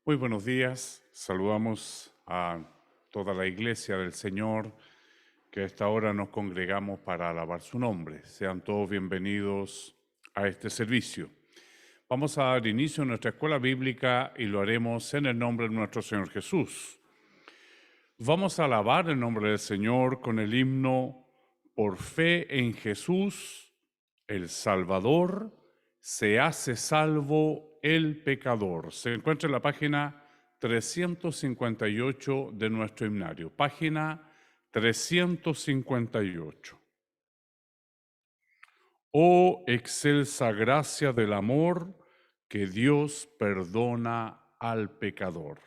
Muy buenos días, saludamos a toda la iglesia del Señor que a esta hora nos congregamos para alabar su nombre. Sean todos bienvenidos a este servicio. Vamos a dar inicio a nuestra escuela bíblica y lo haremos en el nombre de nuestro Señor Jesús. Vamos a alabar el nombre del Señor con el himno Por fe en Jesús, el Salvador, se hace salvo el pecador. Se encuentra en la página 358 de nuestro himnario. Página 358. Oh excelsa gracia del amor, que Dios perdona al pecador.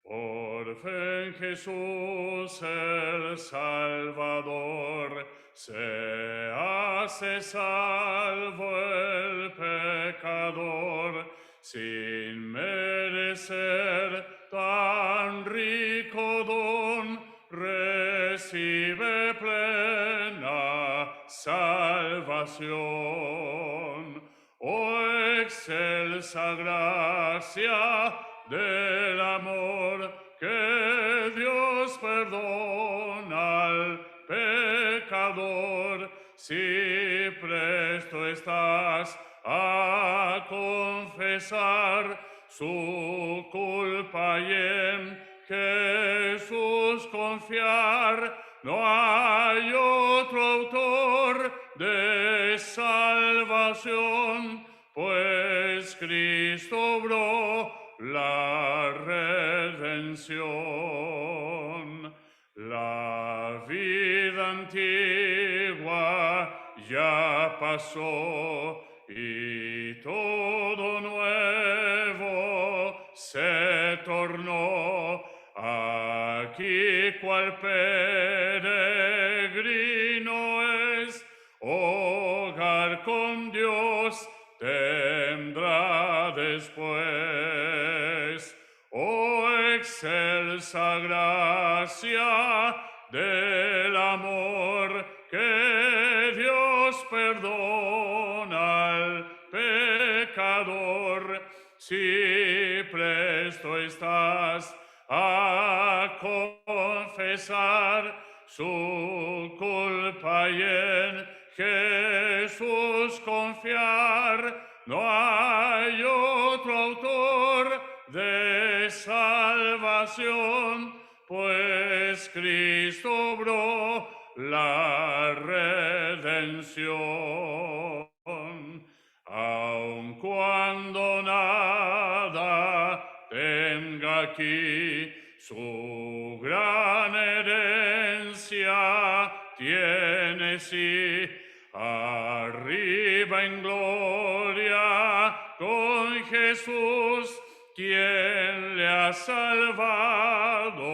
Por fe en Jesús el Salvador, se hace salvo el pecador, sin merecer tan rico don, recibe plena salvación. Oh excelsa gracia del amor, que Dios perdona al pecador, si presto estás a confesar su culpa y en Jesús confiar. No hay otro autor de salvación, pues Cristo obró la redención. La vida antigua ya pasó y todo nuevo se tornó. Aquí cual peregrino es, hogar con Dios tendrá después. Oh excelsa gracia del amor, que Dios perdona al pecador, si presto estás a confesar su culpa y en Jesús confiar. No hay otro autor de salvación, pues Cristo obró la redención. Aun cuando nada tenga aquí, su gran herencia tiene sí. Arriba en gloria con Jesús, quien le ha salvado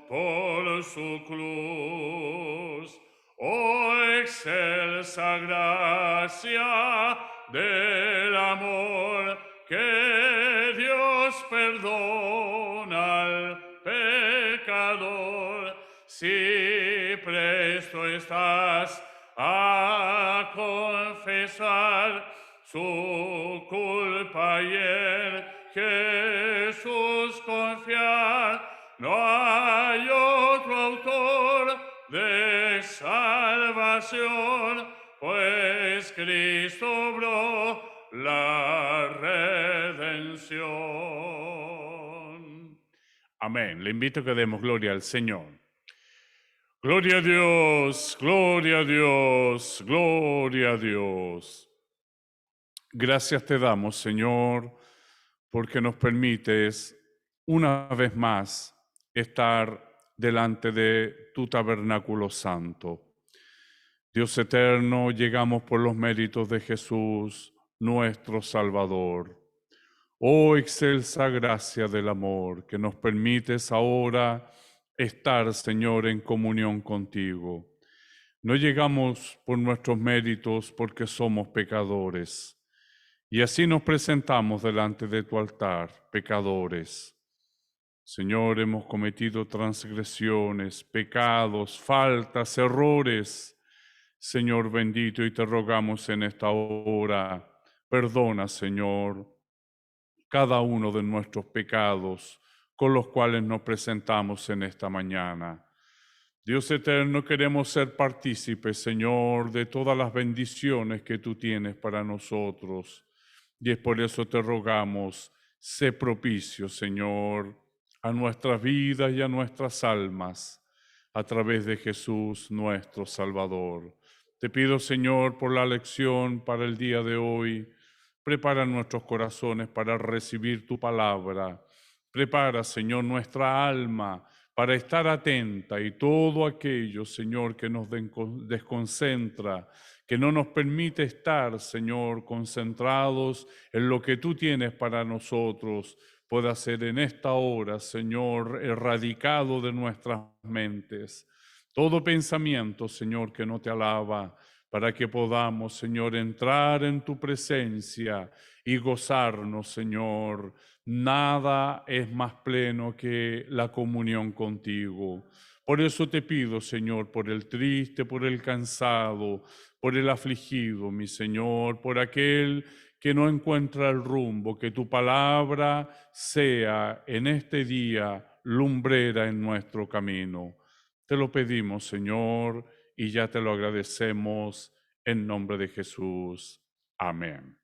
por su cruz. Oh excelsa gracia del amor, que Dios perdona al pecador, si presto estás a confesar su culpa y en Jesús confiar. No hay otro autor de salvación, pues Cristo obró la redención. Amén. Le invito a que demos gloria al Señor. Gloria a Dios, gloria a Dios, gloria a Dios. Gracias te damos, Señor, porque nos permites una vez más estar delante de tu tabernáculo santo. Dios eterno, llegamos por los méritos de Jesús, nuestro Salvador. Oh excelsa gracia del amor, que nos permites ahora estar, Señor, en comunión contigo. No llegamos por nuestros méritos porque somos pecadores. Y así nos presentamos delante de tu altar, pecadores. Señor, hemos cometido transgresiones, pecados, faltas, errores. Señor bendito, y te rogamos en esta hora, Perdona, Señor, cada uno de nuestros pecados con los cuales nos presentamos en esta mañana. Dios eterno, queremos ser partícipes, Señor, de todas las bendiciones que tú tienes para nosotros. Y es por eso te rogamos, sé propicio, Señor, a nuestras vidas y a nuestras almas, a través de Jesús, nuestro Salvador. Te pido, Señor, por la lección para el día de hoy. Prepara nuestros corazones para recibir tu palabra. Prepara, Señor, nuestra alma para estar atenta, y todo aquello, Señor, que nos desconcentra, que no nos permite estar, Señor, concentrados en lo que tú tienes para nosotros, pueda ser en esta hora, Señor, erradicado de nuestras mentes. Todo pensamiento, Señor, que no te alaba, para que podamos, Señor, entrar en tu presencia y gozarnos, Señor. Nada es más pleno que la comunión contigo. Por eso te pido, Señor, por el triste, por el cansado, por el afligido, mi Señor, por aquel que no encuentra el rumbo, que tu palabra sea en este día lumbrera en nuestro camino. Te lo pedimos, Señor, y ya te lo agradecemos en nombre de Jesús. Amén.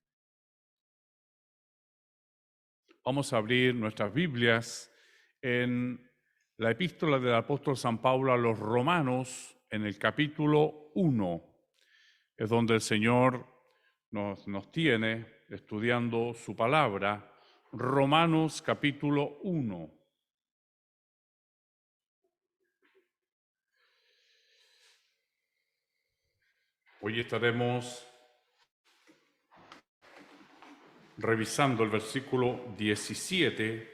Vamos a abrir nuestras Biblias en la epístola del apóstol San Pablo a los Romanos, en el capítulo 1. Es donde el Señor nos tiene estudiando su palabra. Romanos capítulo 1. Hoy estaremos revisando el versículo 17,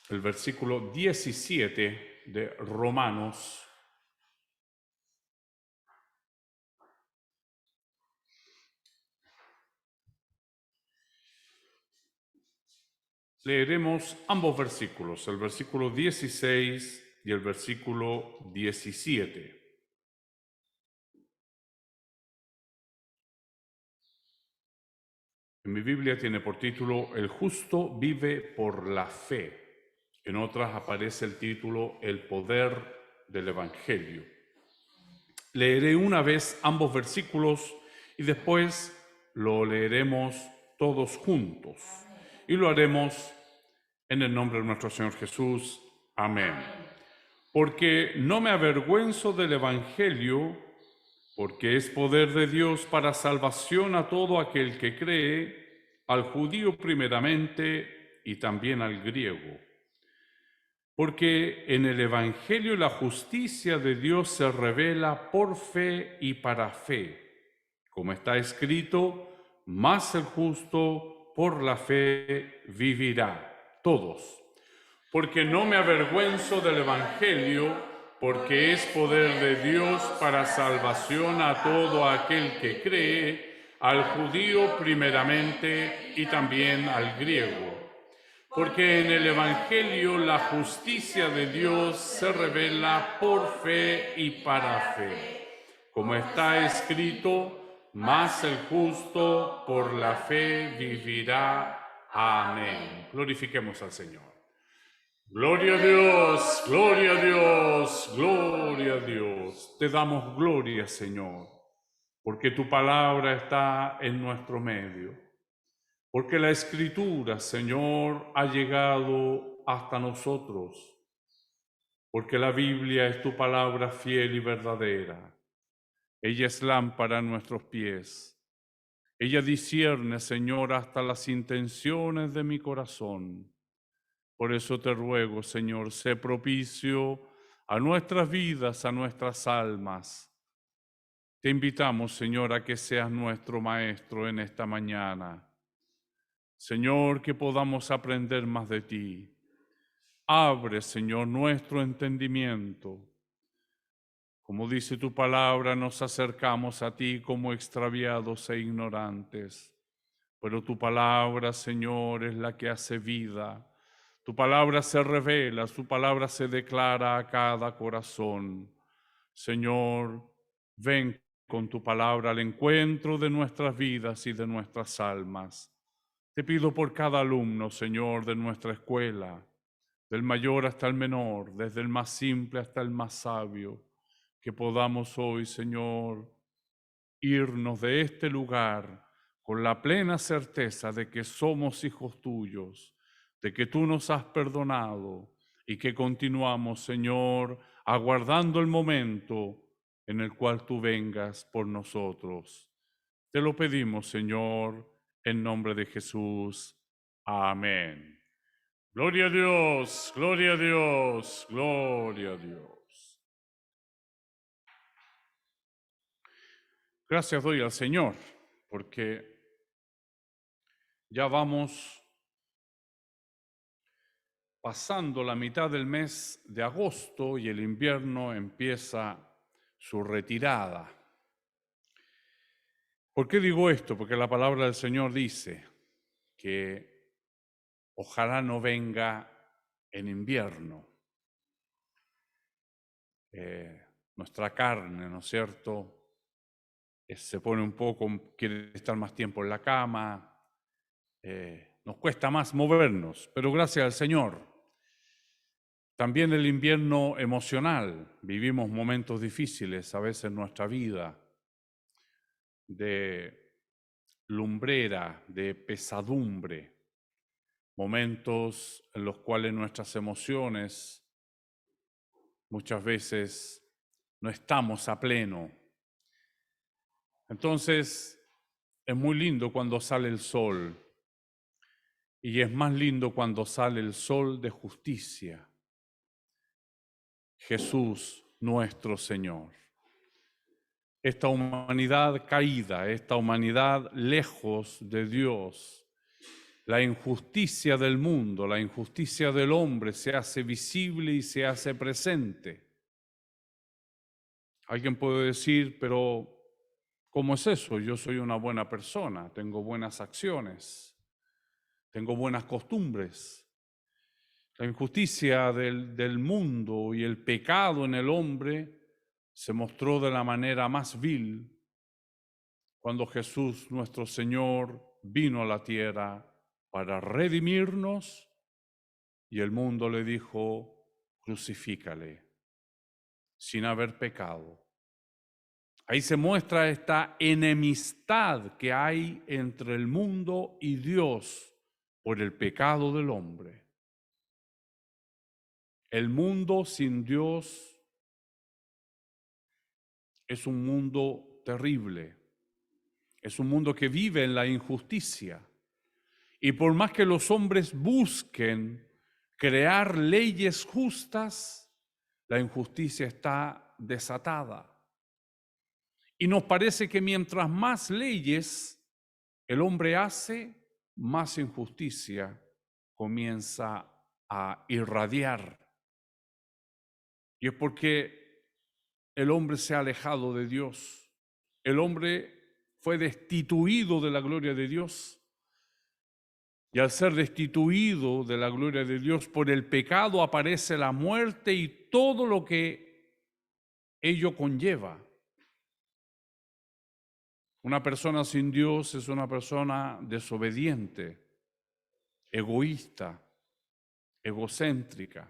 el versículo 17 de Romanos. Leeremos ambos versículos, el versículo 16 y el versículo 17. En mi Biblia tiene por título El justo vive por la fe. En otras aparece el título El poder del Evangelio. Leeré una vez ambos versículos y después lo leeremos todos juntos. Y lo haremos en el nombre de nuestro Señor Jesús. Amén. Porque no me avergüenzo del Evangelio, porque es poder de Dios para salvación a todo aquel que cree, al judío primeramente y también al griego. Porque en el Evangelio la justicia de Dios se revela por fe y para fe. Como está escrito, mas el justo por la fe vivirá. Todos. Porque no me avergüenzo del Evangelio, porque es poder de Dios para salvación a todo aquel que cree, al judío primeramente y también al griego. Porque en el Evangelio la justicia de Dios se revela por fe y para fe. Como está escrito, mas el justo por la fe vivirá. Amén. Glorifiquemos al Señor. Gloria a Dios, gloria a Dios, gloria a Dios. Te damos gloria, Señor, porque tu palabra está en nuestro medio. Porque la Escritura, Señor, ha llegado hasta nosotros. Porque la Biblia es tu palabra fiel y verdadera. Ella es lámpara a nuestros pies. Ella discierne, Señor, hasta las intenciones de mi corazón. Por eso te ruego, Señor, sé propicio a nuestras vidas, a nuestras almas. Te invitamos, Señor, a que seas nuestro Maestro en esta mañana. Señor, que podamos aprender más de ti. Abre, Señor, nuestro entendimiento. Como dice tu palabra, nos acercamos a ti como extraviados e ignorantes. Pero tu palabra, Señor, es la que hace vida. Tu palabra se revela, tu palabra se declara a cada corazón. Señor, ven con tu palabra al encuentro de nuestras vidas y de nuestras almas. Te pido por cada alumno, Señor, de nuestra escuela, del mayor hasta el menor, desde el más simple hasta el más sabio, que podamos hoy, Señor, irnos de este lugar con la plena certeza de que somos hijos tuyos, de que tú nos has perdonado y que continuamos, Señor, aguardando el momento en el cual tú vengas por nosotros. Te lo pedimos, Señor, en nombre de Jesús. Amén. Gloria a Dios, gloria a Dios, gloria a Dios. Gracias doy al Señor, porque ya vamos pasando la mitad del mes de agosto y el invierno empieza su retirada. ¿Por qué digo esto? Porque la palabra del Señor dice que ojalá no venga en invierno. Nuestra carne, ¿no es cierto?, se pone un poco, quiere estar más tiempo en la cama, nos cuesta más movernos, pero gracias al Señor. También el invierno emocional, vivimos momentos difíciles a veces en nuestra vida, de lumbrera, de pesadumbre, momentos en los cuales nuestras emociones muchas veces no estamos a pleno. Entonces, es muy lindo cuando sale el sol, y es más lindo cuando sale el sol de justicia, Jesús nuestro Señor. Esta humanidad caída, esta humanidad lejos de Dios, la injusticia del mundo, la injusticia del hombre se hace visible y se hace presente. Alguien puede decir, pero ¿cómo es eso? Yo soy una buena persona, tengo buenas acciones, tengo buenas costumbres. La injusticia del mundo y el pecado en el hombre se mostró de la manera más vil cuando Jesús, nuestro Señor, vino a la tierra para redimirnos y el mundo le dijo, crucifícale, sin haber pecado. Ahí se muestra esta enemistad que hay entre el mundo y Dios por el pecado del hombre. El mundo sin Dios es un mundo terrible, es un mundo que vive en la injusticia. Y por más que los hombres busquen crear leyes justas, la injusticia está desatada. Y nos parece que mientras más leyes el hombre hace, más injusticia comienza a irradiar. Y es porque el hombre se ha alejado de Dios. El hombre fue destituido de la gloria de Dios. Y al ser destituido de la gloria de Dios por el pecado aparece la muerte y todo lo que ello conlleva. Una persona sin Dios es una persona desobediente, egoísta, egocéntrica,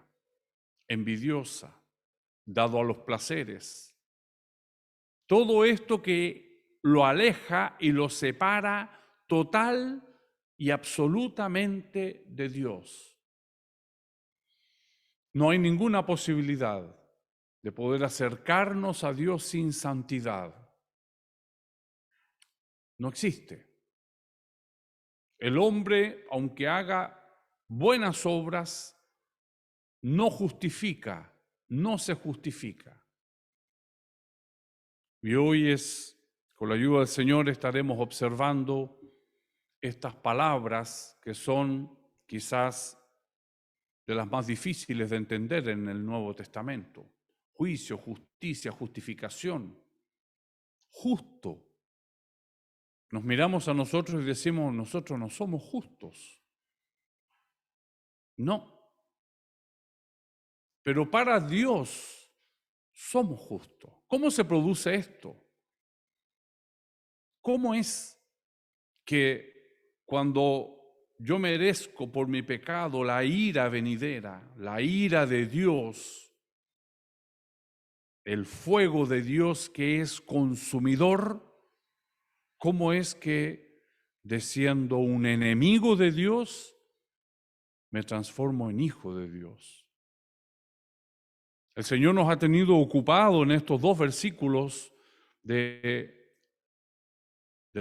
envidiosa, dado a los placeres. Todo esto que lo aleja y lo separa total y absolutamente de Dios. No hay ninguna posibilidad de poder acercarnos a Dios sin santidad. No existe. El hombre, aunque haga buenas obras, no justifica, no se justifica. Y hoy con la ayuda del Señor, estaremos observando estas palabras que son quizás de las más difíciles de entender en el Nuevo Testamento. Juicio, justicia, justificación, justo. Nos miramos a nosotros y decimos, nosotros no somos justos. No. Pero para Dios somos justos. ¿Cómo se produce esto? ¿cómo es que cuando yo merezco por mi pecado la ira venidera, la ira de Dios, el fuego de Dios que es consumidor, cómo es que, de siendo un enemigo de Dios, me transformo en hijo de Dios? El Señor nos ha tenido ocupado en estos dos versículos de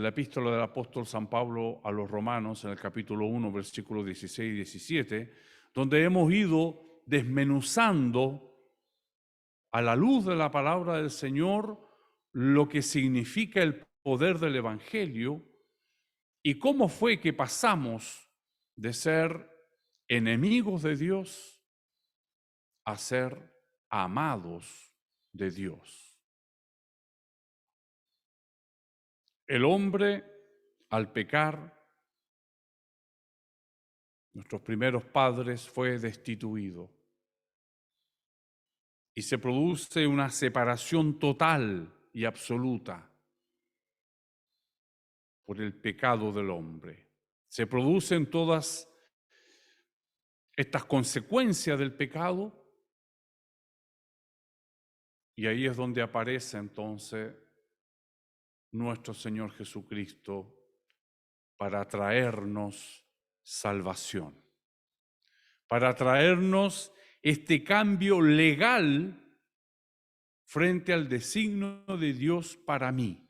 la epístola del apóstol San Pablo a los Romanos, en el capítulo 1, versículos 16 y 17, donde hemos ido desmenuzando a la luz de la palabra del Señor lo que significa el poder del Evangelio y cómo fue que pasamos de ser enemigos de Dios a ser amados de Dios. El hombre, al pecar, nuestros primeros padres, fue destituido. Y se produce una separación total y absoluta por el pecado del hombre. Se producen todas estas consecuencias del pecado y ahí es donde aparece entonces nuestro Señor Jesucristo para traernos salvación, para traernos este cambio legal frente al designio de Dios para mí.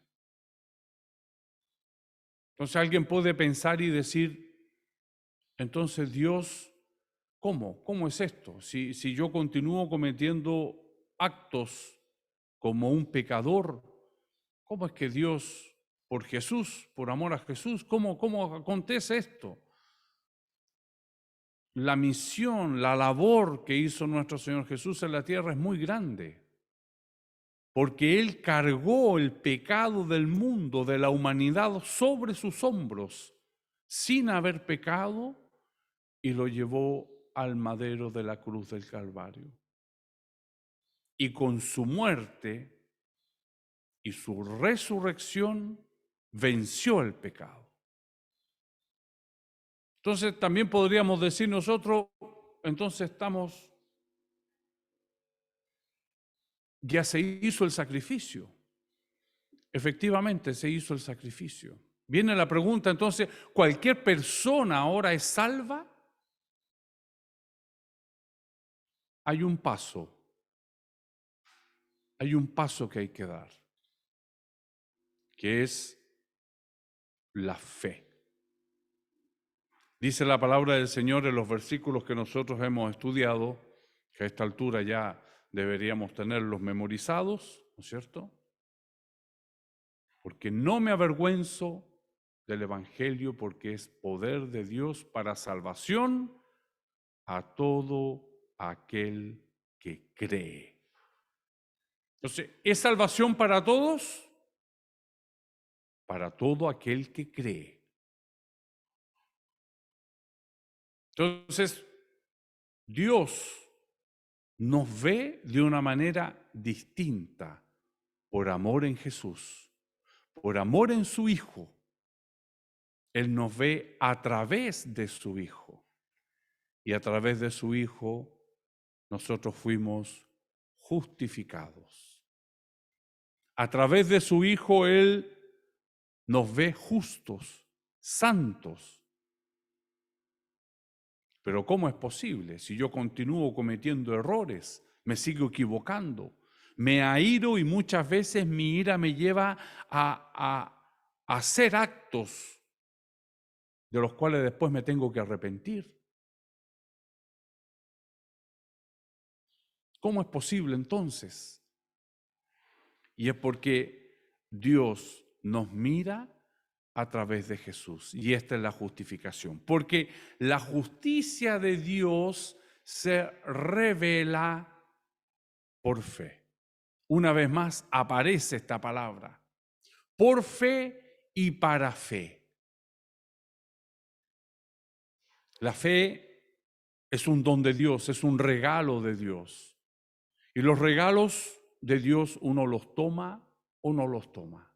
Entonces alguien puede pensar y decir, entonces Dios, ¿cómo? ¿Cómo es esto? Si yo continúo cometiendo actos como un pecador, ¿cómo es que Dios, por Jesús, por amor a Jesús, cómo acontece esto? La misión, la labor que hizo nuestro Señor Jesús en la tierra es muy grande, porque Él cargó el pecado del mundo, de la humanidad, sobre sus hombros, sin haber pecado, y lo llevó al madero de la cruz del Calvario. Y con su muerte y su resurrección venció el pecado. Entonces también podríamos decir nosotros, entonces ya se hizo el sacrificio. Efectivamente se hizo el sacrificio. Viene la pregunta entonces, ¿cualquier persona ahora es salva? Hay un paso que hay que dar, que es la fe. Dice la palabra del Señor en los versículos que nosotros hemos estudiado, que a esta altura ya deberíamos tenerlos memorizados, ¿no es cierto? Porque no me avergüenzo del Evangelio, porque es poder de Dios para salvación a todo aquel que cree. Entonces, ¿es salvación para todos? Para todo aquel que cree. Entonces, Dios nos ve de una manera distinta por amor en Jesús, por amor en su Hijo. Él nos ve a través de su Hijo. Y a través de su Hijo nosotros fuimos justificados. A través de su Hijo Él nos ve justos, santos. Pero ¿cómo es posible? Si yo continúo cometiendo errores, me sigo equivocando, me airo y muchas veces mi ira me lleva a hacer actos de los cuales después me tengo que arrepentir. ¿Cómo es posible entonces? Y es porque Dios nos mira a través de Jesús. Y esta es la justificación. Porque la justicia de Dios se revela por fe. Una vez más aparece esta palabra. Por fe y para fe. La fe es un don de Dios, es un regalo de Dios. Y los regalos de Dios uno los toma o no los toma.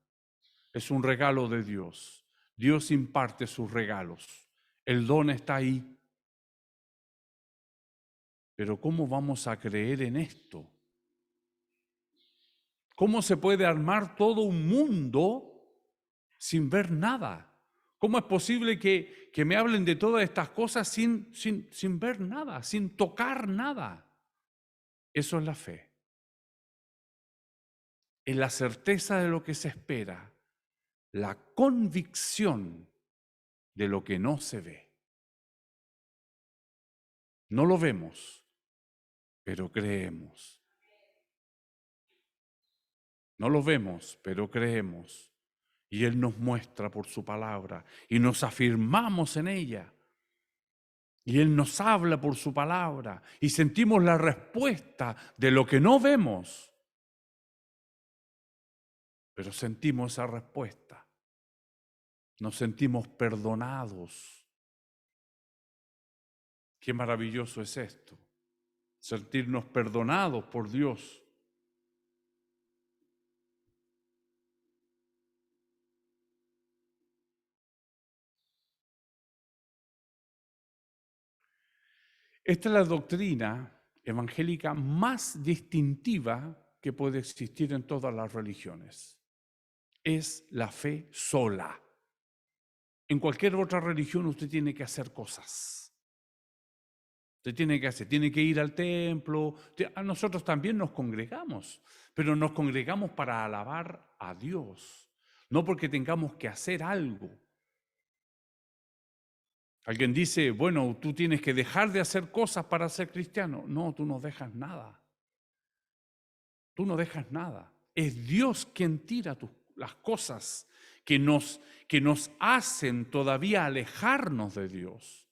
es un regalo de Dios. Dios imparte sus regalos. El don está ahí. Pero ¿cómo vamos a creer en esto? ¿Cómo se puede armar todo un mundo sin ver nada? ¿Cómo es posible que me hablen de todas estas cosas sin ver nada, sin tocar nada? Eso es la fe. Es la certeza de lo que se espera, la convicción de lo que no se ve. No lo vemos, pero creemos. No lo vemos, pero creemos. Y Él nos muestra por su palabra y nos afirmamos en ella. Y Él nos habla por su palabra y sentimos la respuesta de lo que no vemos. Pero sentimos esa respuesta. Nos sentimos perdonados. Qué maravilloso es esto. Sentirnos perdonados por Dios. Esta es la doctrina evangélica más distintiva que puede existir en todas las religiones. Es la fe sola. En cualquier otra religión usted tiene que hacer cosas. Usted tiene que ir al templo. Nosotros también nos congregamos, pero nos congregamos para alabar a Dios, no porque tengamos que hacer algo. Alguien dice, bueno, tú tienes que dejar de hacer cosas para ser cristiano. No, tú no dejas nada. Tú no dejas nada. Es Dios quien tira las cosas que nos hacen todavía alejarnos de Dios.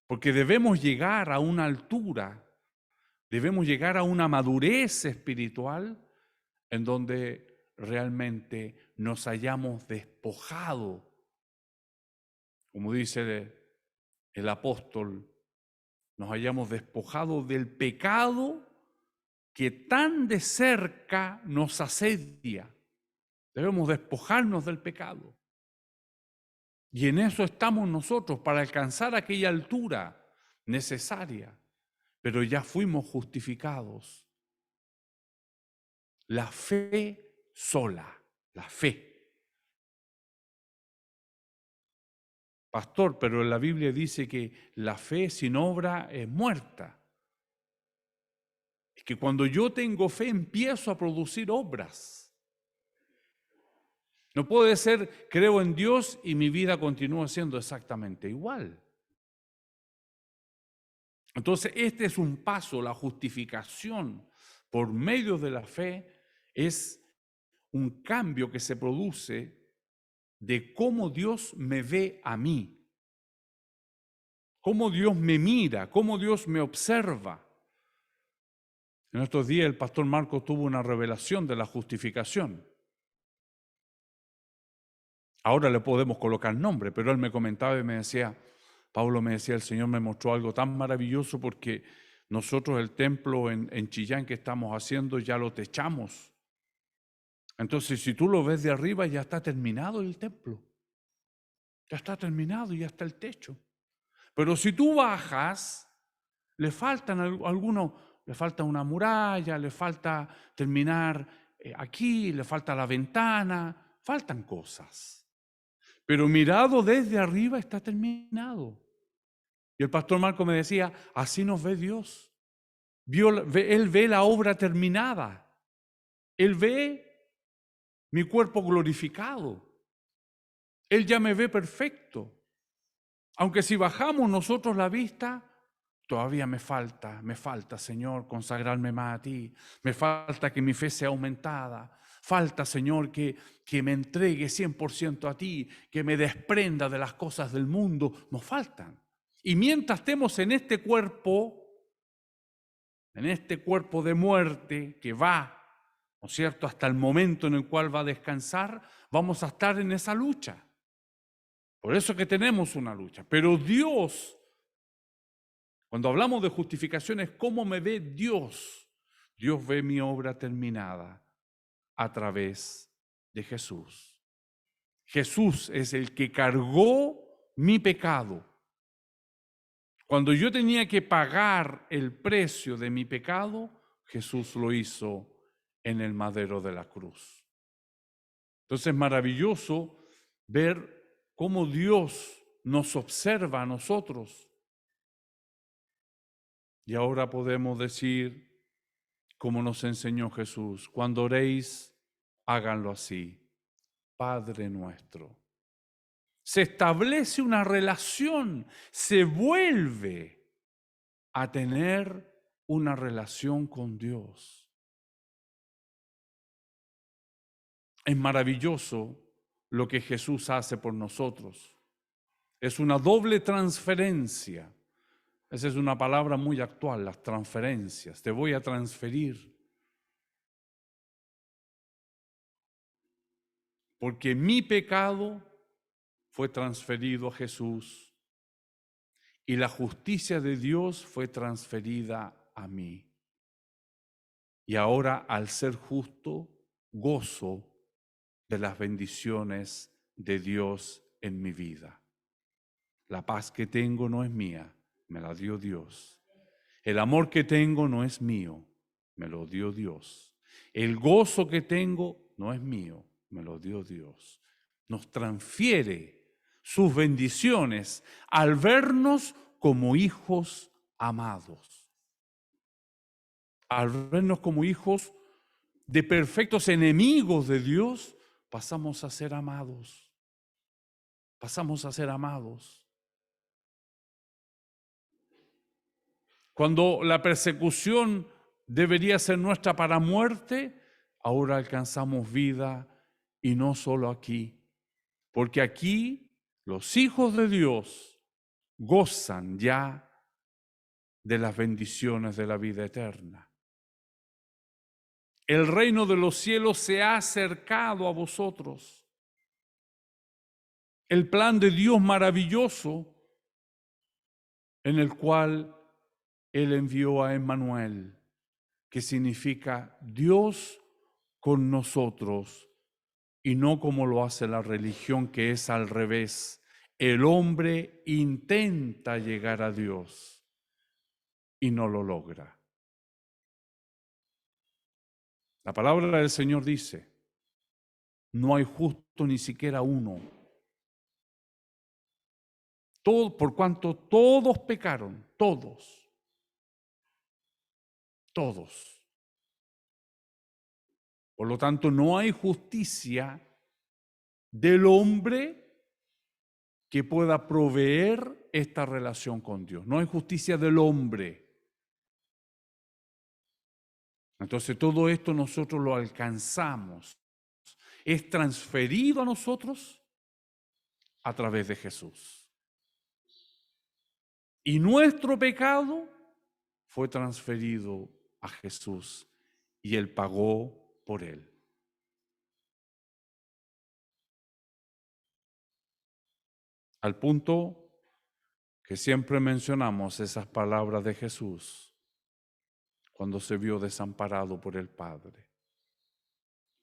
Porque debemos llegar a una altura, debemos llegar a una madurez espiritual en donde realmente nos hayamos despojado, como dice el apóstol, nos hayamos despojado del pecado que tan de cerca nos asedia. Debemos despojarnos del pecado. Y en eso estamos nosotros, para alcanzar aquella altura necesaria. Pero ya fuimos justificados. La fe sola, la fe. Pastor, pero la Biblia dice que la fe sin obra es muerta. Es que cuando yo tengo fe empiezo a producir obras. No puede ser, creo en Dios y mi vida continúa siendo exactamente igual. Entonces, este es un paso, la justificación por medio de la fe es un cambio que se produce de cómo Dios me ve a mí, cómo Dios me mira, cómo Dios me observa. En estos días el pastor Marcos tuvo una revelación de la justificación. Ahora le podemos colocar nombre, pero él me comentaba y me decía, Pablo me decía, el Señor me mostró algo tan maravilloso porque nosotros el templo en Chillán que estamos haciendo ya lo techamos. Entonces, si tú lo ves de arriba, ya está terminado el templo. Ya está terminado y ya está el techo. Pero si tú bajas, le faltan algunos, le falta una muralla, le falta terminar aquí, le falta la ventana, faltan cosas. Pero mirado desde arriba está terminado. Y el pastor Marco me decía, así nos ve Dios. Él ve la obra terminada. Él ve mi cuerpo glorificado. Él ya me ve perfecto. Aunque si bajamos nosotros la vista, todavía me falta, Señor, consagrarme más a ti. Me falta que mi fe sea aumentada. Falta, Señor, que me entregue 100% a ti, que me desprenda de las cosas del mundo. Nos faltan. Y mientras estemos en este cuerpo de muerte que va, ¿no es cierto?, hasta el momento en el cual va a descansar, vamos a estar en esa lucha. Por eso que tenemos una lucha. Pero Dios, cuando hablamos de justificación, es cómo me ve Dios. Dios ve mi obra terminada a través de Jesús. Jesús es el que cargó mi pecado. Cuando yo tenía que pagar el precio de mi pecado, Jesús lo hizo en el madero de la cruz. Entonces es maravilloso ver cómo Dios nos observa a nosotros. Y ahora podemos decir, como nos enseñó Jesús, cuando oréis, háganlo así. Padre nuestro. Se establece una relación, se vuelve a tener una relación con Dios. Es maravilloso lo que Jesús hace por nosotros. Es una doble transferencia. Esa es una palabra muy actual, las transferencias. Te voy a transferir. Porque mi pecado fue transferido a Jesús y la justicia de Dios fue transferida a mí. Y ahora, al ser justo, gozo de las bendiciones de Dios en mi vida. La paz que tengo no es mía, me la dio Dios. El amor que tengo no es mío, me lo dio Dios. El gozo que tengo no es mío, me lo dio Dios. Nos transfiere sus bendiciones al vernos como hijos amados. Al vernos como hijos de perfectos enemigos de Dios, pasamos a ser amados. Pasamos a ser amados. Cuando la persecución debería ser nuestra para muerte, ahora alcanzamos vida y no solo aquí, porque aquí los hijos de Dios gozan ya de las bendiciones de la vida eterna. El reino de los cielos se ha acercado a vosotros. El plan de Dios maravilloso en el cual Él envió a Emmanuel, que significa Dios con nosotros, y no como lo hace la religión, que es al revés. El hombre intenta llegar a Dios y no lo logra. La palabra del Señor dice, no hay justo ni siquiera uno. Todo, por cuanto todos pecaron, todos. Por lo tanto, no hay justicia del hombre que pueda proveer esta relación con Dios. No hay justicia del hombre. Entonces, todo esto nosotros lo alcanzamos. Es transferido a nosotros a través de Jesús. Y nuestro pecado fue transferido a Jesús y Él pagó por él. Al punto que siempre mencionamos esas palabras de Jesús cuando se vio desamparado por el Padre.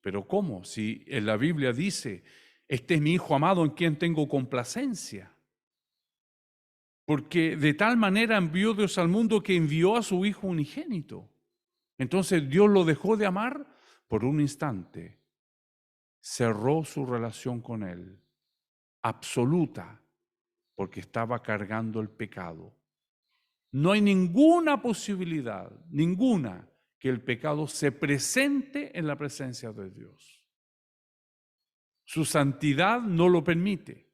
Pero ¿cómo? Si en la Biblia dice, este es mi Hijo amado en quien tengo complacencia. Porque de tal manera envió Dios al mundo que envió a su Hijo unigénito. Entonces Dios lo dejó de amar por un instante. Cerró su relación con Él, absoluta, porque estaba cargando el pecado. No hay ninguna posibilidad, ninguna, que el pecado se presente en la presencia de Dios. Su santidad no lo permite.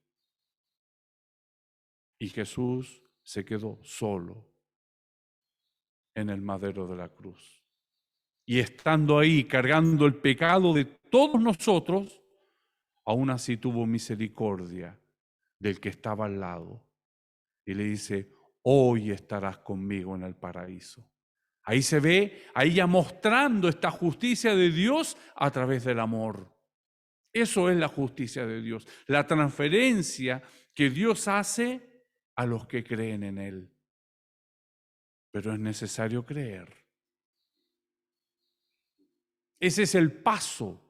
Y Jesús se quedó solo en el madero de la cruz. Y estando ahí cargando el pecado de todos nosotros, aún así tuvo misericordia del que estaba al lado. Y le dice, hoy estarás conmigo en el paraíso. Ahí se ve, ahí ya mostrando esta justicia de Dios a través del amor. Eso es la justicia de Dios, la transferencia que Dios hace a los que creen en Él. Pero es necesario creer. Ese es el paso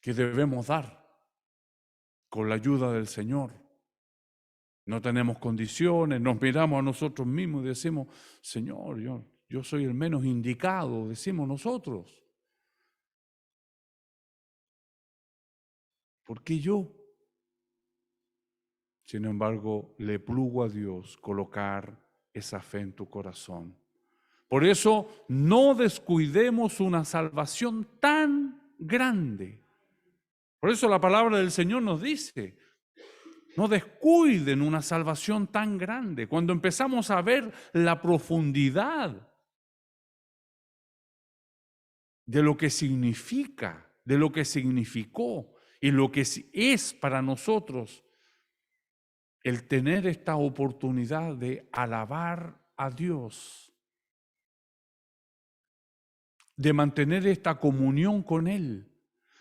que debemos dar con la ayuda del Señor. No tenemos condiciones, nos miramos a nosotros mismos y decimos, Señor, yo soy el menos indicado, decimos nosotros. ¿Por qué yo? Sin embargo, le plugo a Dios colocar esa fe en tu corazón. Por eso, no descuidemos una salvación tan grande. Por eso la palabra del Señor nos dice, no descuiden una salvación tan grande. Cuando empezamos a ver la profundidad de lo que significa, de lo que significó y lo que es para nosotros el tener esta oportunidad de alabar a Dios, de mantener esta comunión con Él.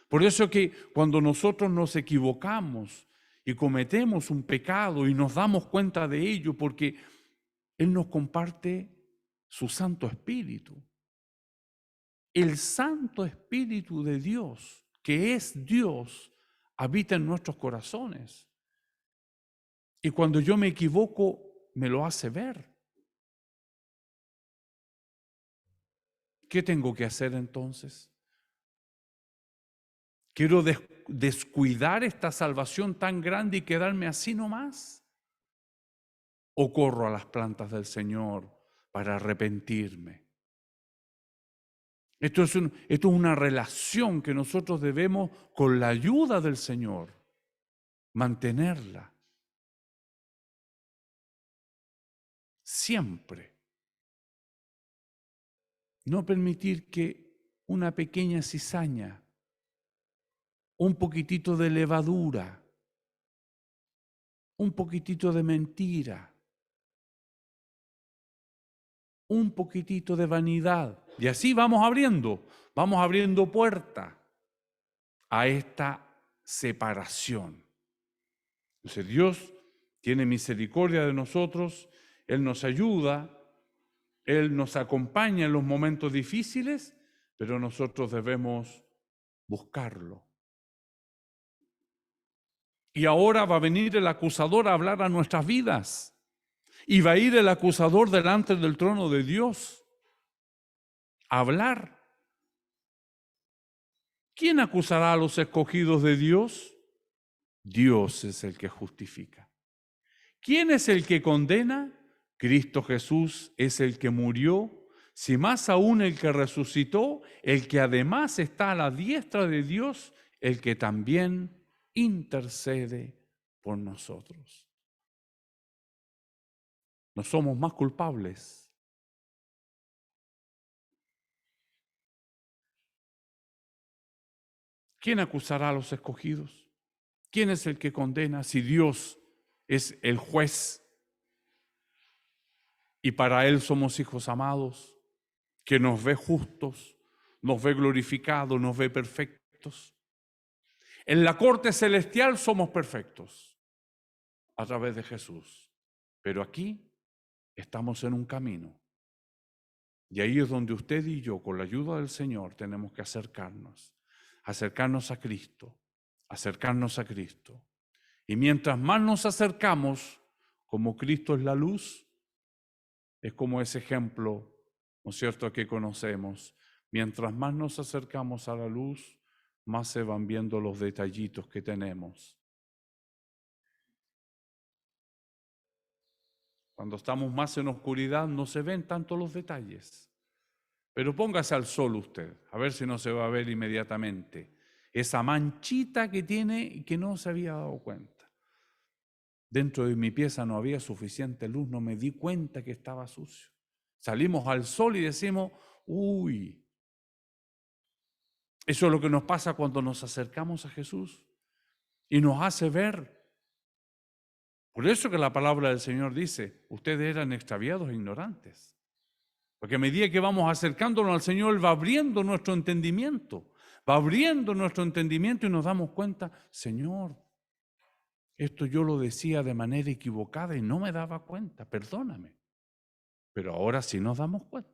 Por eso que cuando nosotros nos equivocamos y cometemos un pecado y nos damos cuenta de ello, porque Él nos comparte su Santo Espíritu. El Santo Espíritu de Dios, que es Dios, habita en nuestros corazones. Y cuando yo me equivoco, me lo hace ver. ¿Qué tengo que hacer entonces? ¿Quiero descuidar esta salvación tan grande y quedarme así nomás? ¿O corro a las plantas del Señor para arrepentirme? Esto es una relación que nosotros debemos, con la ayuda del Señor, mantenerla. Siempre. No permitir que una pequeña cizaña, un poquitito de levadura, un poquitito de mentira, un poquitito de vanidad. Y así vamos abriendo puerta a esta separación. Entonces Dios tiene misericordia de nosotros, Él nos ayuda, Él nos acompaña en los momentos difíciles, pero nosotros debemos buscarlo. Y ahora va a venir el acusador a hablar a nuestras vidas. Y va a ir el acusador delante del trono de Dios a hablar. ¿Quién acusará a los escogidos de Dios? Dios es el que justifica. ¿Quién es el que condena? Cristo Jesús es el que murió, si más aún el que resucitó, el que además está a la diestra de Dios, el que también intercede por nosotros. No somos más culpables. ¿Quién acusará a los escogidos? ¿Quién es el que condena si Dios es el juez y para Él somos hijos amados, que nos ve justos, nos ve glorificados, nos ve perfectos? En la corte celestial somos perfectos a través de Jesús, pero aquí estamos en un camino. Y ahí es donde usted y yo, con la ayuda del Señor, tenemos que acercarnos a Cristo, acercarnos a Cristo. Y mientras más nos acercamos, como Cristo es la luz, es como ese ejemplo, ¿no es cierto?, que conocemos. Mientras más nos acercamos a la luz, más se van viendo los detallitos que tenemos. Cuando estamos más en oscuridad, no se ven tanto los detalles. Pero póngase al sol usted, a ver si no se va a ver inmediatamente esa manchita que tiene y que no se había dado cuenta. Dentro de mi pieza no había suficiente luz, no me di cuenta que estaba sucio. Salimos al sol y decimos, uy. Eso es lo que nos pasa cuando nos acercamos a Jesús y nos hace ver. Por eso que la palabra del Señor dice, ustedes eran extraviados e ignorantes. Porque a medida que vamos acercándonos al Señor, Él va abriendo nuestro entendimiento. Va abriendo nuestro entendimiento y nos damos cuenta, Señor, esto yo lo decía de manera equivocada y no me daba cuenta, perdóname. Pero ahora sí nos damos cuenta.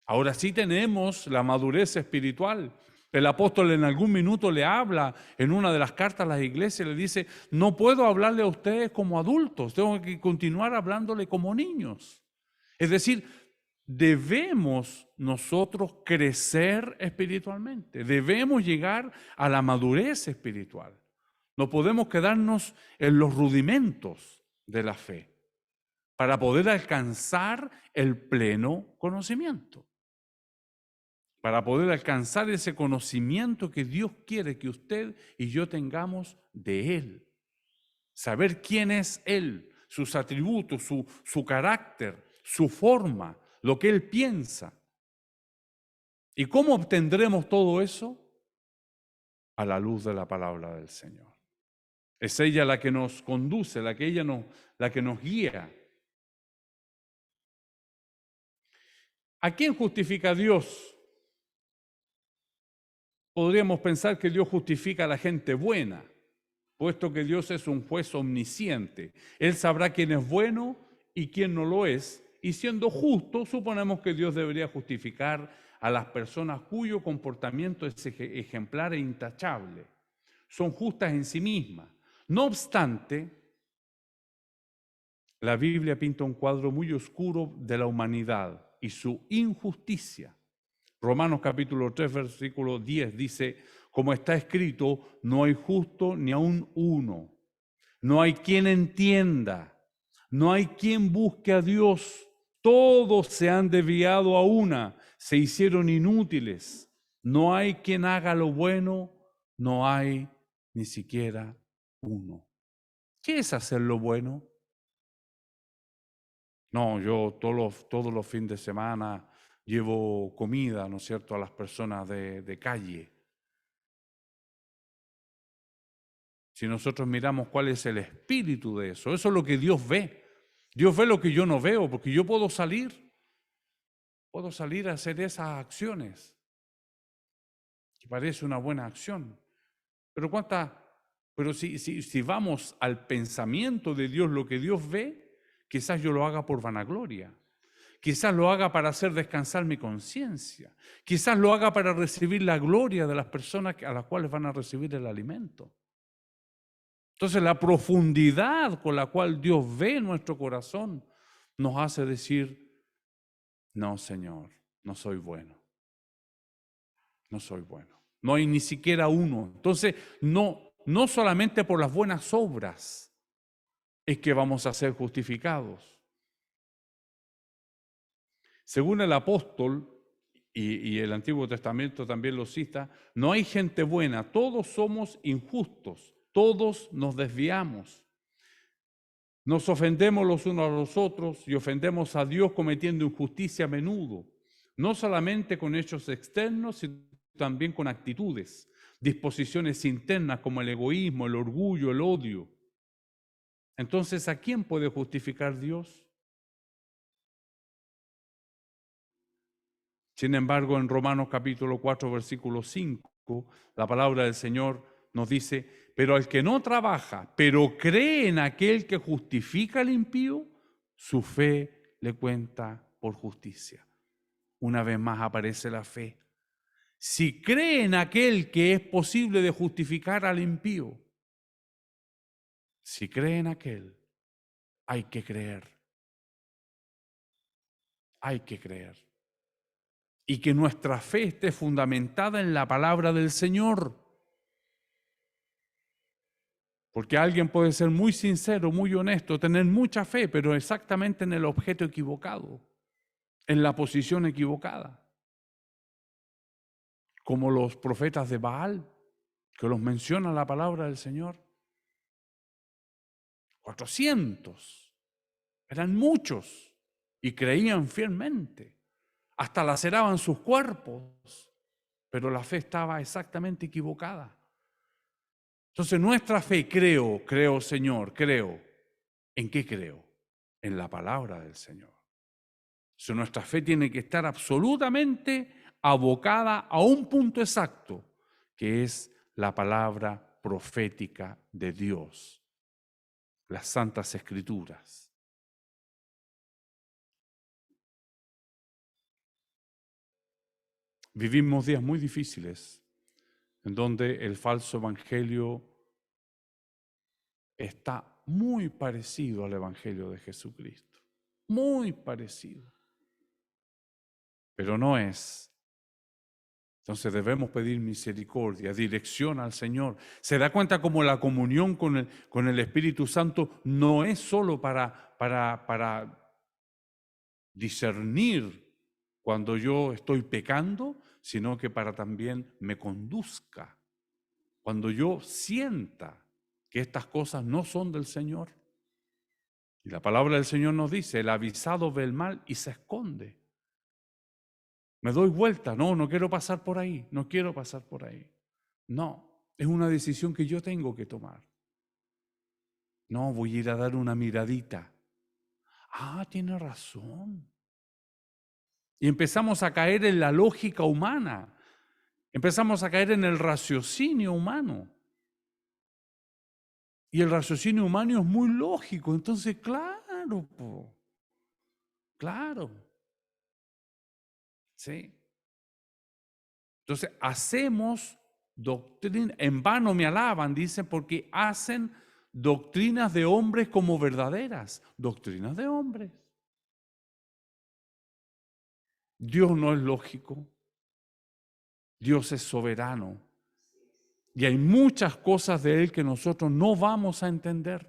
Ahora sí tenemos la madurez espiritual El apóstol en algún minuto le habla en una de las cartas a las iglesias, le dice, no puedo hablarle a ustedes como adultos, tengo que continuar hablándole como niños. Es decir, debemos nosotros crecer espiritualmente, debemos llegar a la madurez espiritual. No podemos quedarnos en los rudimentos de la fe para poder alcanzar el pleno conocimiento. Para poder alcanzar ese conocimiento que Dios quiere que usted y yo tengamos de Él. Saber quién es Él, sus atributos, su carácter, su forma, lo que Él piensa. ¿Y cómo obtendremos todo eso? A la luz de la palabra del Señor. Es ella la que nos conduce, la que nos guía. ¿A quién justifica Dios? Podríamos pensar que Dios justifica a la gente buena, puesto que Dios es un juez omnisciente. Él sabrá quién es bueno y quién no lo es, y siendo justo, suponemos que Dios debería justificar a las personas cuyo comportamiento es ejemplar e intachable. Son justas en sí mismas. No obstante, la Biblia pinta un cuadro muy oscuro de la humanidad y su injusticia. Romanos capítulo 3, versículo 10 dice, como está escrito, no hay justo ni aun uno, no hay quien entienda, no hay quien busque a Dios, todos se han desviado a una, se hicieron inútiles, no hay quien haga lo bueno, no hay ni siquiera uno. ¿Qué es hacer lo bueno? No, yo todos los fines de semana llevo comida, ¿no es cierto?, a las personas de calle. Si nosotros miramos cuál es el espíritu de eso es lo que Dios ve. Dios ve lo que yo no veo, porque yo puedo salir a hacer esas acciones, que parece una buena acción. Pero si vamos al pensamiento de Dios, lo que Dios ve, quizás yo lo haga por vanagloria. Quizás lo haga para hacer descansar mi conciencia. Quizás lo haga para recibir la gloria de las personas a las cuales van a recibir el alimento. Entonces, la profundidad con la cual Dios ve nuestro corazón nos hace decir, no, Señor, no soy bueno. No soy bueno. No hay ni siquiera uno. Entonces, no solamente por las buenas obras es que vamos a ser justificados. Según el apóstol, y el Antiguo Testamento también lo cita, no hay gente buena, todos somos injustos, todos nos desviamos. Nos ofendemos los unos a los otros y ofendemos a Dios cometiendo injusticia a menudo, no solamente con hechos externos, sino también con actitudes, disposiciones internas como el egoísmo, el orgullo, el odio. Entonces, ¿a quién puede justificar Dios? Sin embargo, en Romanos capítulo 4, versículo 5, la palabra del Señor nos dice, pero al que no trabaja, pero cree en aquel que justifica al impío, su fe le cuenta por justicia. Una vez más aparece la fe. Si cree en aquel que es posible de justificar al impío, si cree en aquel, hay que creer. Hay que creer. Y que nuestra fe esté fundamentada en la palabra del Señor. Porque alguien puede ser muy sincero, muy honesto, tener mucha fe, pero exactamente en el objeto equivocado, en la posición equivocada. Como los profetas de Baal, que los menciona la palabra del Señor. 400, eran muchos, y creían fielmente. Hasta laceraban sus cuerpos, pero la fe estaba exactamente equivocada. Entonces nuestra fe, creo Señor, creo. ¿En qué creo? En la palabra del Señor. Entonces nuestra fe tiene que estar absolutamente abocada a un punto exacto, que es la palabra profética de Dios, las Santas Escrituras. Vivimos días muy difíciles en donde el falso evangelio está muy parecido al evangelio de Jesucristo, muy parecido, pero no es. Entonces debemos pedir misericordia, dirección al Señor. Se da cuenta como la comunión con el Espíritu Santo no es solo para discernir cuando yo estoy pecando, sino que para también me conduzca. Cuando yo sienta que estas cosas no son del Señor. Y la palabra del Señor nos dice, el avisado ve el mal y se esconde. Me doy vuelta, no quiero pasar por ahí, no quiero pasar por ahí. No, es una decisión que yo tengo que tomar. No, voy a ir a dar una miradita. Ah, tiene razón. Y empezamos a caer en la lógica humana. Empezamos a caer en el raciocinio humano. Y el raciocinio humano es muy lógico. Entonces, claro, claro. Sí. Entonces, hacemos doctrina, en vano me alaban, dice, porque hacen doctrinas de hombres como verdaderas. Doctrinas de hombres. Dios no es lógico. Dios es soberano. Y hay muchas cosas de Él que nosotros no vamos a entender.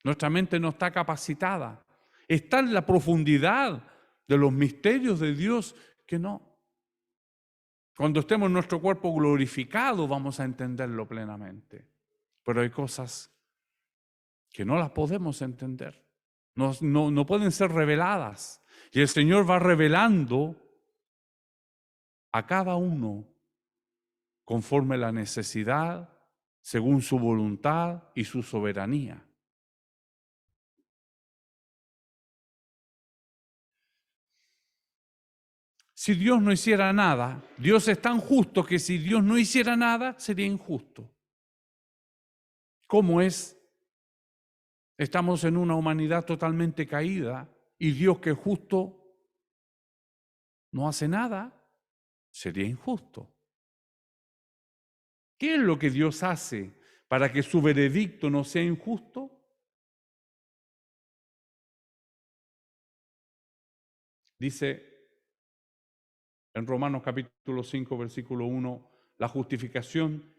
Nuestra mente no está capacitada. Está en la profundidad de los misterios de Dios que no. Cuando estemos en nuestro cuerpo glorificado vamos a entenderlo plenamente. Pero hay cosas que no las podemos entender. No pueden ser reveladas. Y el Señor va revelando a cada uno conforme la necesidad, según su voluntad y su soberanía. Si Dios no hiciera nada, Dios es tan justo que si Dios no hiciera nada, sería injusto. ¿Cómo es? Estamos en una humanidad totalmente caída y Dios que es justo no hace nada, sería injusto. ¿Qué es lo que Dios hace para que su veredicto no sea injusto? Dice en Romanos capítulo 5, versículo 1, la justificación.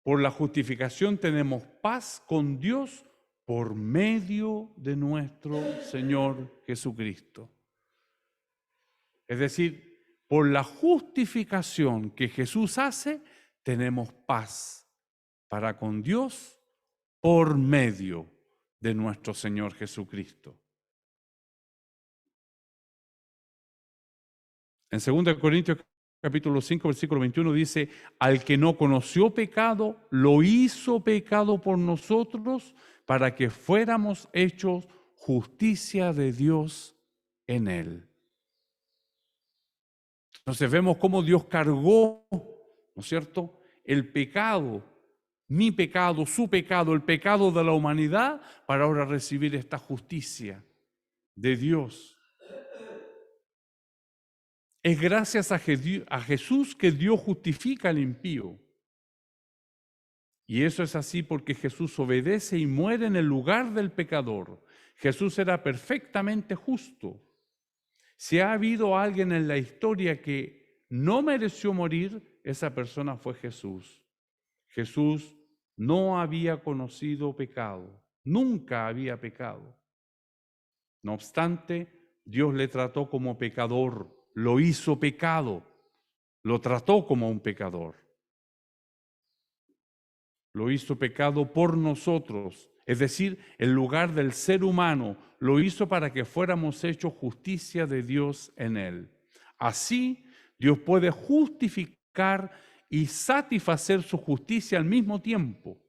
Por la justificación tenemos paz con Dios por medio de nuestro Señor Jesucristo. Es decir, por la justificación que Jesús hace, tenemos paz para con Dios por medio de nuestro Señor Jesucristo. En 2 Corintios capítulo 5, versículo 21 dice, al que no conoció pecado, lo hizo pecado por nosotros para que fuéramos hechos justicia de Dios en él. Entonces vemos cómo Dios cargó, ¿no es cierto?, el pecado, mi pecado, su pecado, el pecado de la humanidad, para ahora recibir esta justicia de Dios. Es gracias a Jesús que Dios justifica al impío. Y eso es así porque Jesús obedece y muere en el lugar del pecador. Jesús era perfectamente justo. Si ha habido alguien en la historia que no mereció morir, esa persona fue Jesús. Jesús no había conocido pecado, nunca había pecado. No obstante, Dios le trató como pecador, lo hizo pecado, lo trató como un pecador. Lo hizo pecado por nosotros, es decir, en lugar del ser humano, lo hizo para que fuéramos hechos justicia de Dios en él. Así, Dios puede justificar y satisfacer su justicia al mismo tiempo.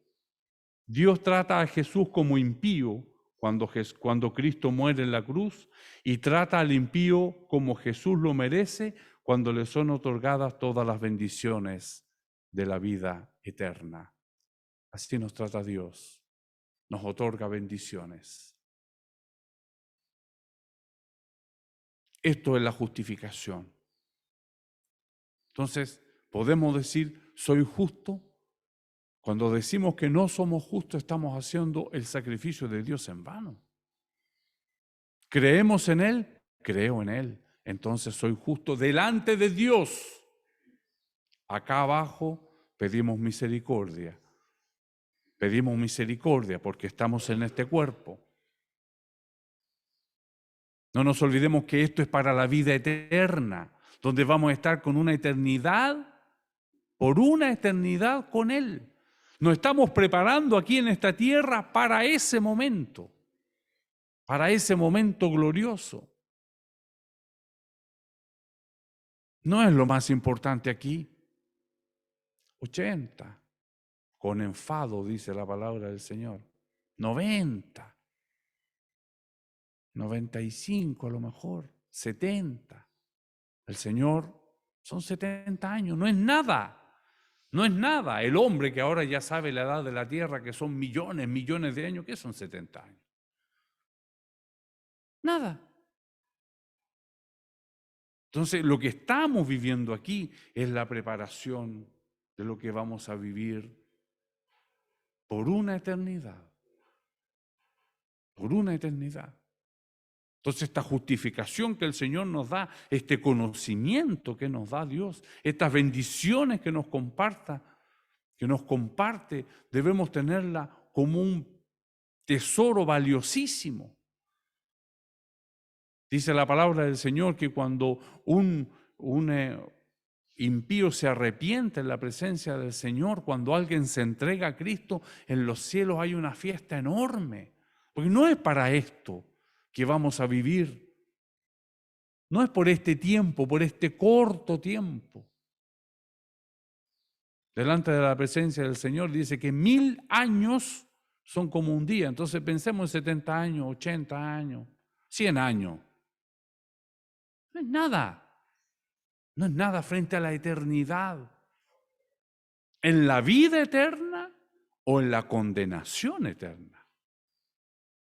Dios trata a Jesús como impío cuando Cristo muere en la cruz y trata al impío como Jesús lo merece cuando le son otorgadas todas las bendiciones de la vida eterna. Así nos trata Dios, nos otorga bendiciones. Esto es la justificación. Entonces, ¿Podemos decir, soy justo? Cuando decimos que no somos justos, estamos haciendo el sacrificio de Dios en vano. ¿Creemos en Él? Creo en Él. Entonces soy justo delante de Dios. Acá abajo pedimos misericordia. Pedimos misericordia porque estamos en este cuerpo. No nos olvidemos que esto es para la vida eterna, donde vamos a estar con una eternidad, por una eternidad con Él. Nos estamos preparando aquí en esta tierra para ese momento glorioso. No es lo más importante aquí. 80, con enfado, dice la palabra del Señor. 90, 95 a lo mejor, 70. El Señor son 70 años, no es nada. No es nada. El hombre que ahora ya sabe la edad de la tierra, que son millones, millones de años, ¿qué son 70 años? Nada. Entonces, lo que estamos viviendo aquí es la preparación de lo que vamos a vivir por una eternidad. Por una eternidad. Entonces, esta justificación que el Señor nos da, este conocimiento que nos da Dios, estas bendiciones que nos comparte, debemos tenerla como un tesoro valiosísimo. Dice la palabra del Señor que cuando un impío se arrepiente en la presencia del Señor, cuando alguien se entrega a Cristo, en los cielos hay una fiesta enorme. Porque no es para esto que vamos a vivir. No es por este tiempo, por este corto tiempo. Delante de la presencia del Señor dice que 1000 años son como un día. Entonces pensemos en 70 años, 80 años, 100 años. No es nada. No es nada frente a la eternidad. ¿En la vida eterna o en la condenación eterna?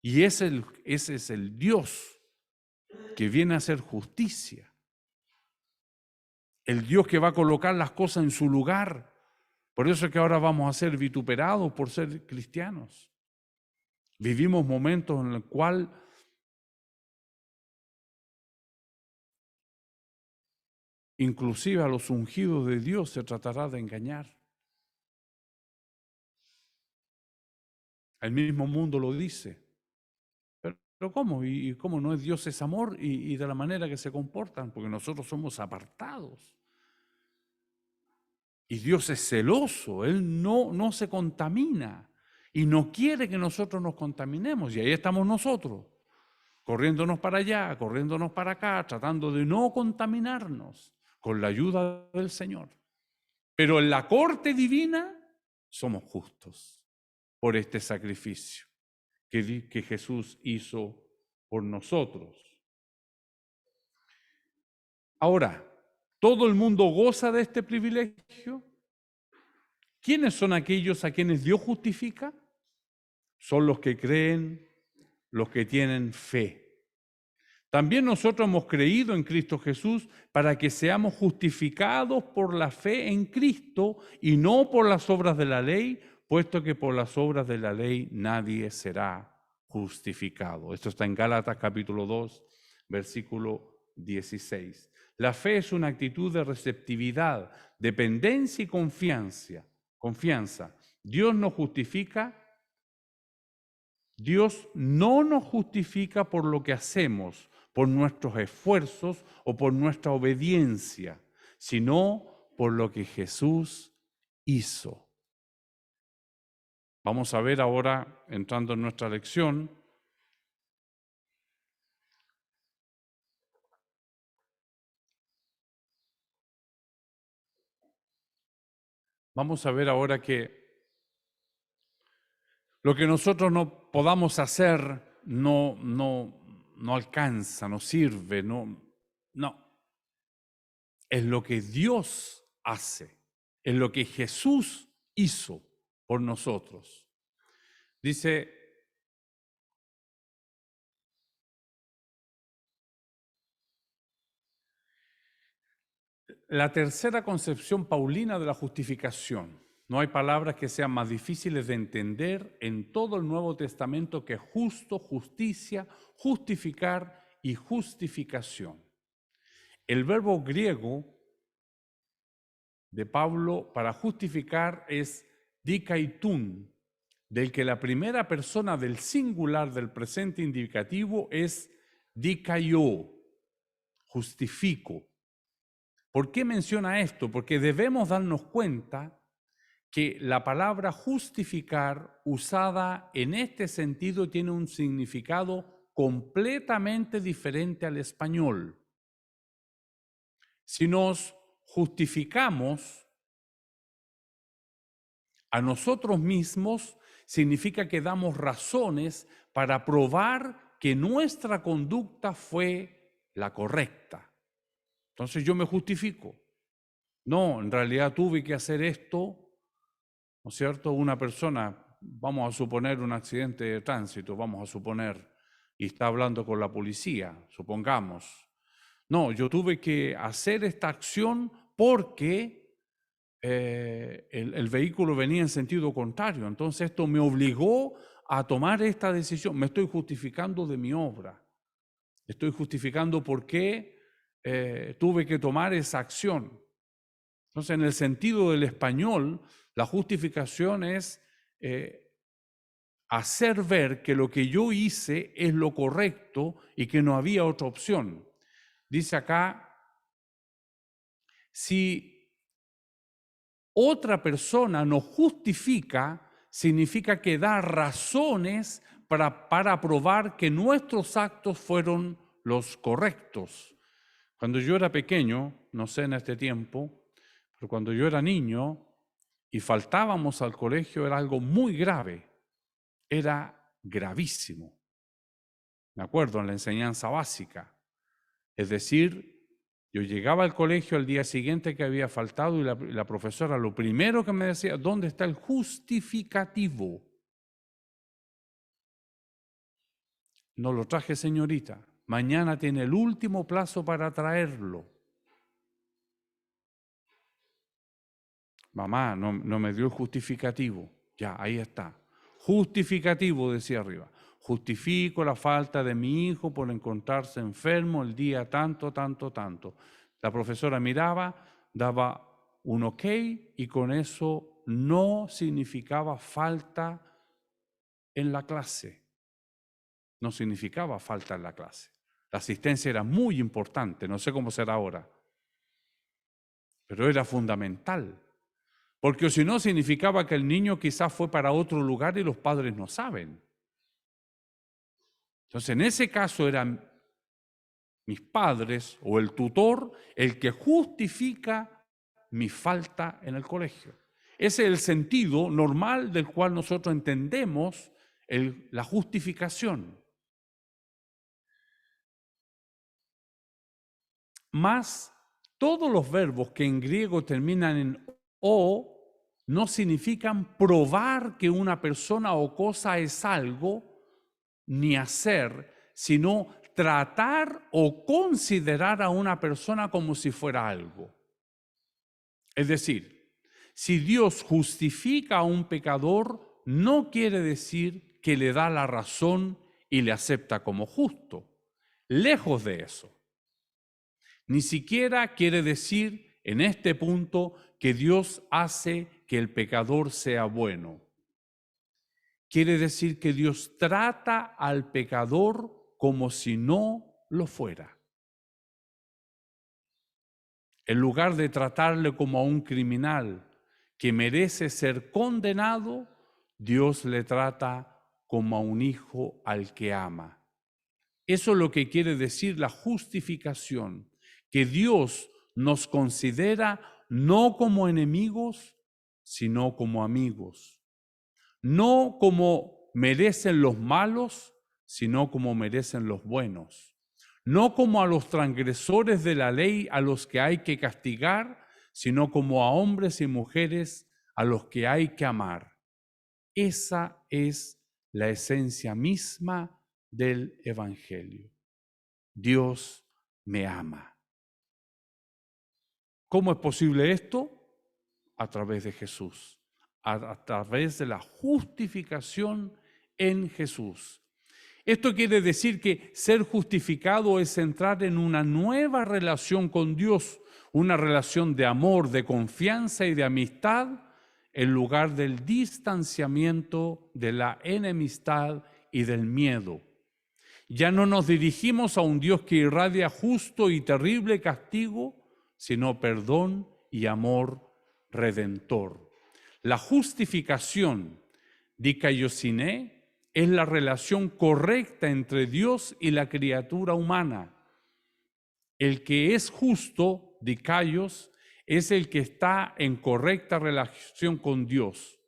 Y ese es el Dios que viene a hacer justicia. El Dios que va a colocar las cosas en su lugar. Por eso es que ahora vamos a ser vituperados por ser cristianos. Vivimos momentos en los cuales inclusive a los ungidos de Dios se tratará de engañar. El mismo mundo lo dice. Pero ¿cómo? ¿Y cómo no es Dios es amor? Y de la manera que se comportan, porque nosotros somos apartados. Y Dios es celoso, Él no se contamina y no quiere que nosotros nos contaminemos. Y ahí estamos nosotros, corriéndonos para allá, corriéndonos para acá, tratando de no contaminarnos con la ayuda del Señor. Pero en la corte divina somos justos por este sacrificio que Jesús hizo por nosotros. Ahora, ¿todo el mundo goza de este privilegio? ¿Quiénes son aquellos a quienes Dios justifica? Son los que creen, los que tienen fe. También nosotros hemos creído en Cristo Jesús para que seamos justificados por la fe en Cristo y no por las obras de la ley, puesto que por las obras de la ley nadie será justificado. Esto está en Gálatas capítulo 2, versículo 16. La fe es una actitud de receptividad, dependencia y confianza. Dios nos justifica. Dios no nos justifica por lo que hacemos, por nuestros esfuerzos o por nuestra obediencia, sino por lo que Jesús hizo. Vamos a ver ahora, entrando en nuestra lección, que lo que nosotros no podamos hacer no alcanza, no sirve, no. Es lo que Dios hace, es lo que Jesús hizo por nosotros. Dice, la tercera concepción paulina de la justificación. No hay palabras que sean más difíciles de entender en todo el Nuevo Testamento que justo, justicia, justificar y justificación. El verbo griego de Pablo para justificar es dikaitun, del que la primera persona del singular del presente indicativo es dikaio, justifico. ¿Por qué menciona esto? Porque debemos darnos cuenta que la palabra justificar usada en este sentido tiene un significado completamente diferente al español. Si nos justificamos a nosotros mismos, significa que damos razones para probar que nuestra conducta fue la correcta. Entonces yo me justifico. No, en realidad tuve que hacer esto, ¿no es cierto? Una persona, vamos a suponer un accidente de tránsito, vamos a suponer, y está hablando con la policía, supongamos. No, yo tuve que hacer esta acción porque el vehículo venía en sentido contrario. Entonces esto me obligó a tomar esta decisión. Me estoy justificando de mi obra. Estoy justificando por qué tuve que tomar esa acción. Entonces, en el sentido del español, la justificación es hacer ver que lo que yo hice es lo correcto y que no había otra opción. Dice acá, si otra persona nos justifica, significa que da razones para probar que nuestros actos fueron los correctos. Cuando yo era pequeño, no sé en este tiempo, pero cuando yo era niño y faltábamos al colegio era algo muy grave, era gravísimo. Me acuerdo en la enseñanza básica, es decir, yo llegaba al colegio al día siguiente que había faltado y la profesora lo primero que me decía, ¿dónde está el justificativo? No lo traje, señorita. Mañana tiene el último plazo para traerlo. Mamá, no me dio el justificativo. Ya, ahí está. Justificativo, decía arriba. Justifico la falta de mi hijo por encontrarse enfermo el día tanto, tanto, tanto. La profesora miraba, daba un ok y con eso no significaba falta en la clase. No significaba falta en la clase. La asistencia era muy importante, no sé cómo será ahora, pero era fundamental. Porque si no, significaba que el niño quizás fue para otro lugar y los padres no saben. Entonces, en ese caso eran mis padres o el tutor el que justifica mi falta en el colegio. Ese es el sentido normal del cual nosotros entendemos la justificación. Más, todos los verbos que en griego terminan en o no significan probar que una persona o cosa es algo, ni hacer, sino tratar o considerar a una persona como si fuera algo. Es decir, si Dios justifica a un pecador, no quiere decir que le da la razón y le acepta como justo. Lejos de eso. Ni siquiera quiere decir en este punto que Dios hace que el pecador sea bueno. Quiere decir que Dios trata al pecador como si no lo fuera. En lugar de tratarle como a un criminal que merece ser condenado, Dios le trata como a un hijo al que ama. Eso es lo que quiere decir la justificación, que Dios nos considera no como enemigos, sino como amigos. No como merecen los malos, sino como merecen los buenos. No como a los transgresores de la ley a los que hay que castigar, sino como a hombres y mujeres a los que hay que amar. Esa es la esencia misma del Evangelio. Dios me ama. ¿Cómo es posible esto? A través de Jesús, a través de la justificación en Jesús. Esto quiere decir que ser justificado es entrar en una nueva relación con Dios, una relación de amor, de confianza y de amistad, en lugar del distanciamiento, de la enemistad y del miedo. Ya no nos dirigimos a un Dios que irradia justo y terrible castigo, sino perdón y amor redentor. La justificación, dikaiosine, es la relación correcta entre Dios y la criatura humana. El que es justo, dikaios, es el que está en correcta relación con Dios.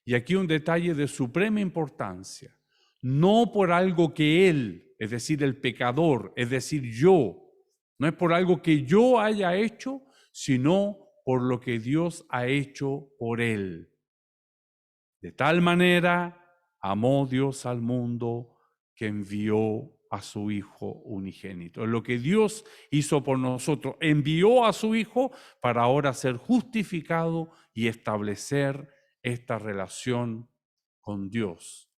Y aquí un detalle de suprema importancia. No por algo que él, es decir, el pecador, es decir, yo, no es por algo que yo haya hecho, sino por lo que Dios ha hecho por él. De tal manera amó Dios al mundo que envió a su Hijo unigénito. Es lo que Dios hizo por nosotros. Envió a su Hijo para ahora ser justificado y establecer esta relación con Dios.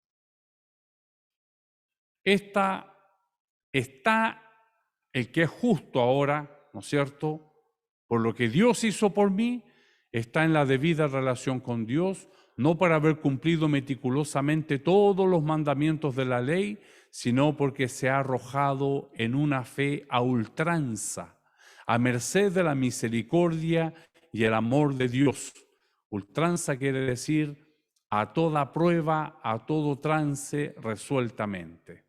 Está el que es justo ahora, ¿no es cierto? Por lo que Dios hizo por mí, está en la debida relación con Dios, no por haber cumplido meticulosamente todos los mandamientos de la ley, sino porque se ha arrojado en una fe a ultranza, a merced de la misericordia y el amor de Dios. Ultranza quiere decir a toda prueba, a todo trance, resueltamente.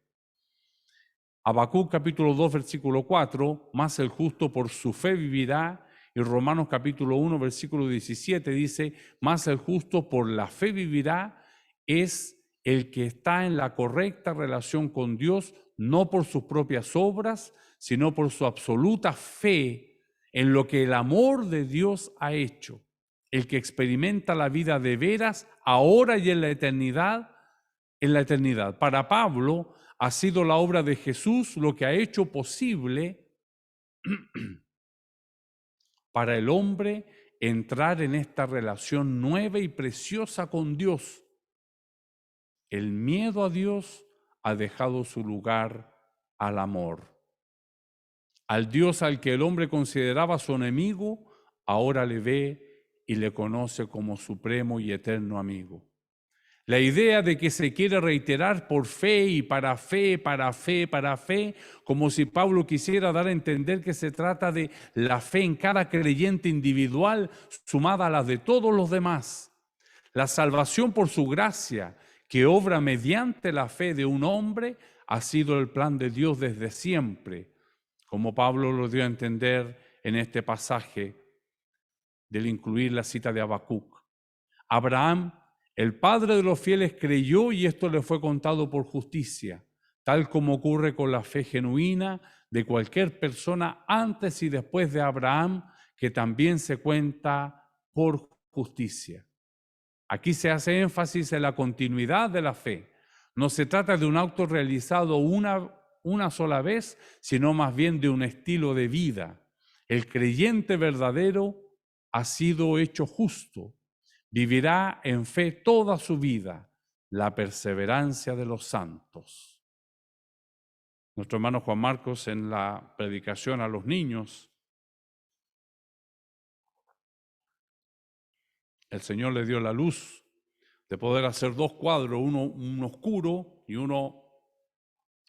Habacuc capítulo 2, versículo 4, más el justo por su fe vivirá. Y Romanos capítulo 1, versículo 17 dice, más el justo por la fe vivirá, es el que está en la correcta relación con Dios, no por sus propias obras, sino por su absoluta fe en lo que el amor de Dios ha hecho. El que experimenta la vida de veras, ahora y en la eternidad. Para Pablo, ha sido la obra de Jesús lo que ha hecho posible para el hombre entrar en esta relación nueva y preciosa con Dios. El miedo a Dios ha dejado su lugar al amor. Al Dios al que el hombre consideraba su enemigo, ahora le ve y le conoce como supremo y eterno amigo. La idea de que se quiere reiterar por fe y para fe, como si Pablo quisiera dar a entender que se trata de la fe en cada creyente individual sumada a la de todos los demás. La salvación por su gracia, que obra mediante la fe de un hombre, ha sido el plan de Dios desde siempre, como Pablo lo dio a entender en este pasaje del incluir la cita de Habacuc. Abraham, el padre de los fieles, creyó y esto le fue contado por justicia, tal como ocurre con la fe genuina de cualquier persona antes y después de Abraham, que también se cuenta por justicia. Aquí se hace énfasis en la continuidad de la fe. No se trata de un acto realizado una sola vez, sino más bien de un estilo de vida. El creyente verdadero ha sido hecho justo. Vivirá en fe toda su vida, la perseverancia de los santos. Nuestro hermano Juan Marcos, en la predicación a los niños, el Señor le dio la luz de poder hacer dos cuadros, uno oscuro y uno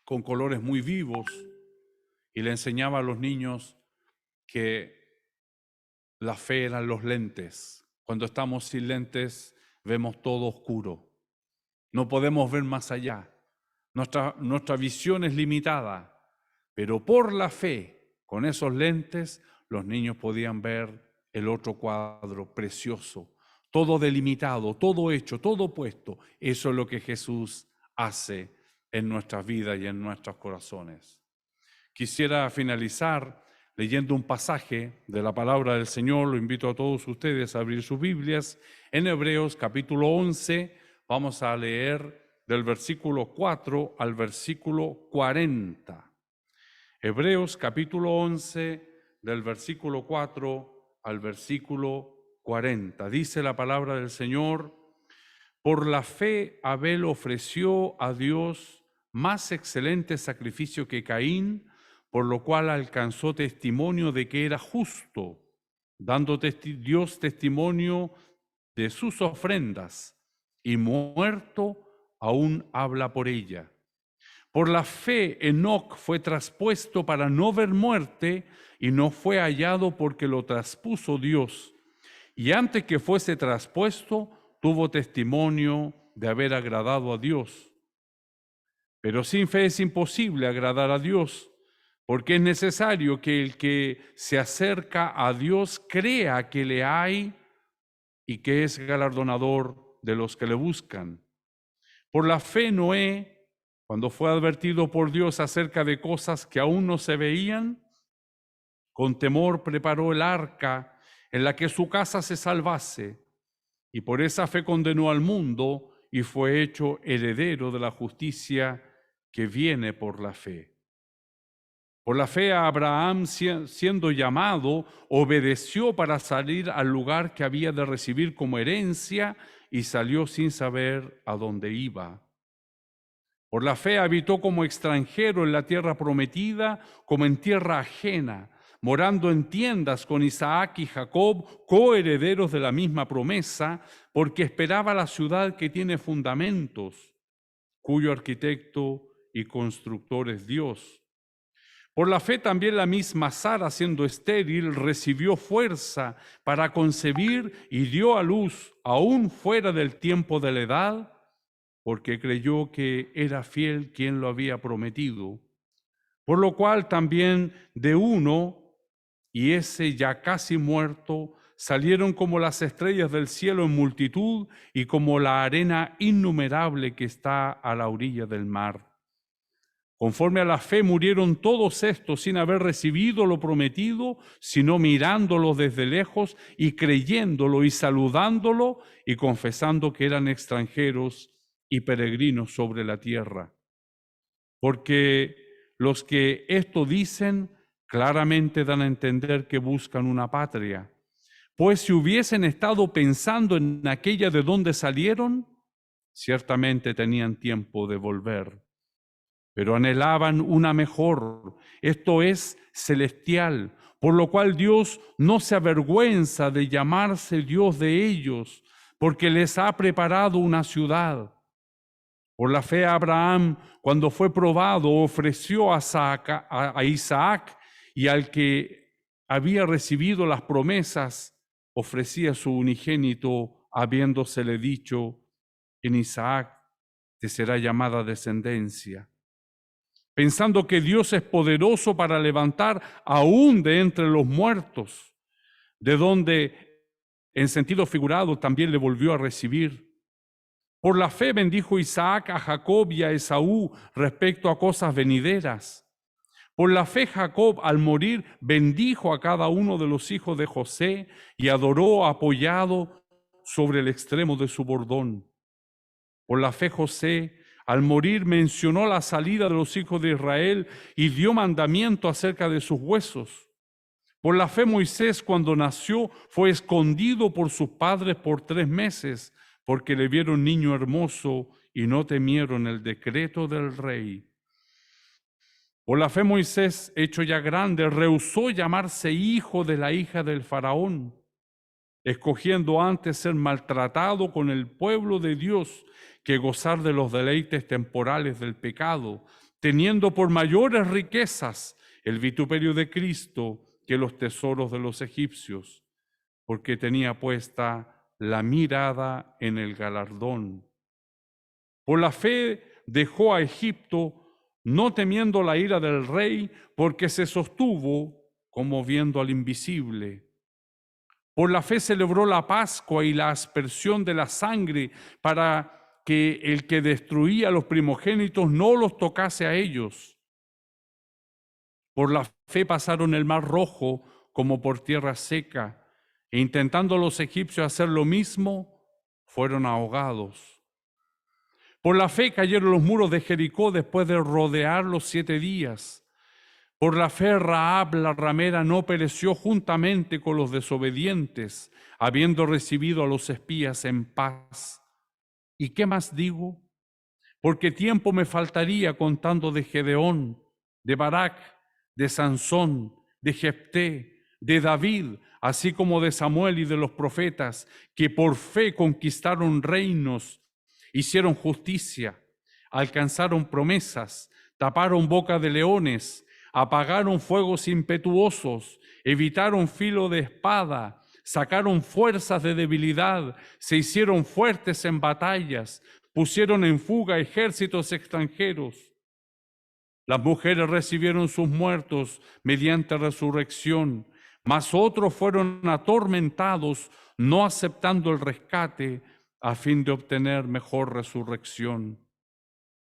con colores muy vivos, y le enseñaba a los niños que la fe eran los lentes. Cuando estamos sin lentes, vemos todo oscuro. No podemos ver más allá. Nuestra visión es limitada, pero por la fe, con esos lentes, los niños podían ver el otro cuadro precioso, todo delimitado, todo hecho, todo puesto. Eso es lo que Jesús hace en nuestras vidas y en nuestros corazones. Quisiera finalizar leyendo un pasaje de la palabra del Señor. Lo invito a todos ustedes a abrir sus Biblias en Hebreos capítulo 11. Vamos a leer del versículo 4 al versículo 40. Hebreos capítulo 11, del versículo 4 al versículo 40. Dice la palabra del Señor: por la fe Abel ofreció a Dios más excelente sacrificio que Caín, por lo cual alcanzó testimonio de que era justo, dando Dios testimonio de sus ofrendas, y muerto aún habla por ella. Por la fe Enoc fue traspuesto para no ver muerte, y no fue hallado porque lo traspuso Dios. Y antes que fuese traspuesto, tuvo testimonio de haber agradado a Dios. Pero sin fe es imposible agradar a Dios, porque es necesario que el que se acerca a Dios crea que le hay y que es galardonador de los que le buscan. Por la fe Noé, cuando fue advertido por Dios acerca de cosas que aún no se veían, con temor preparó el arca en la que su casa se salvase, y por esa fe condenó al mundo y fue hecho heredero de la justicia que viene por la fe. Por la fe Abraham, siendo llamado, obedeció para salir al lugar que había de recibir como herencia y salió sin saber a dónde iba. Por la fe habitó como extranjero en la tierra prometida, como en tierra ajena, morando en tiendas con Isaac y Jacob, coherederos de la misma promesa, porque esperaba la ciudad que tiene fundamentos, cuyo arquitecto y constructor es Dios. Por la fe también la misma Sara, siendo estéril, recibió fuerza para concebir y dio a luz, aún fuera del tiempo de la edad, porque creyó que era fiel quien lo había prometido. Por lo cual también de uno, y ese ya casi muerto, salieron como las estrellas del cielo en multitud y como la arena innumerable que está a la orilla del mar. Conforme a la fe murieron todos estos sin haber recibido lo prometido, sino mirándolo desde lejos y creyéndolo y saludándolo y confesando que eran extranjeros y peregrinos sobre la tierra. Porque los que esto dicen claramente dan a entender que buscan una patria. Pues si hubiesen estado pensando en aquella de donde salieron, ciertamente tenían tiempo de volver. Pero anhelaban una mejor, esto es, celestial, por lo cual Dios no se avergüenza de llamarse Dios de ellos, porque les ha preparado una ciudad. Por la fe Abraham, cuando fue probado, ofreció a Isaac, y al que había recibido las promesas, ofrecía su unigénito, habiéndosele dicho: en Isaac te será llamada descendencia. Pensando que Dios es poderoso para levantar aún de entre los muertos, de donde en sentido figurado también le volvió a recibir. Por la fe bendijo Isaac a Jacob y a Esaú respecto a cosas venideras. Por la fe Jacob al morir bendijo a cada uno de los hijos de José y adoró apoyado sobre el extremo de su bordón. Por la fe José al morir mencionó la salida de los hijos de Israel y dio mandamiento acerca de sus huesos. Por la fe Moisés, cuando nació, fue escondido por sus padres por 3 meses, porque le vieron niño hermoso y no temieron el decreto del rey. Por la fe Moisés, hecho ya grande, rehusó llamarse hijo de la hija del faraón, escogiendo antes ser maltratado con el pueblo de Dios que gozar de los deleites temporales del pecado, teniendo por mayores riquezas el vituperio de Cristo que los tesoros de los egipcios, porque tenía puesta la mirada en el galardón. Por la fe dejó a Egipto, no temiendo la ira del rey, porque se sostuvo como viendo al invisible. Por la fe celebró la Pascua y la aspersión de la sangre, para que el que destruía a los primogénitos no los tocase a ellos. Por la fe pasaron el mar Rojo como por tierra seca, e intentando los egipcios hacer lo mismo, fueron ahogados. Por la fe cayeron los muros de Jericó después de rodearlos 7 días. Por la fe Rahab la ramera no pereció juntamente con los desobedientes, habiendo recibido a los espías en paz. ¿Y qué más digo? Porque tiempo me faltaría contando de Gedeón, de Barak, de Sansón, de Jefté, de David, así como de Samuel y de los profetas, que por fe conquistaron reinos, hicieron justicia, alcanzaron promesas, taparon boca de leones, apagaron fuegos impetuosos, evitaron filo de espada, sacaron fuerzas de debilidad, se hicieron fuertes en batallas, pusieron en fuga ejércitos extranjeros. Las mujeres recibieron sus muertos mediante resurrección, mas otros fueron atormentados, no aceptando el rescate a fin de obtener mejor resurrección.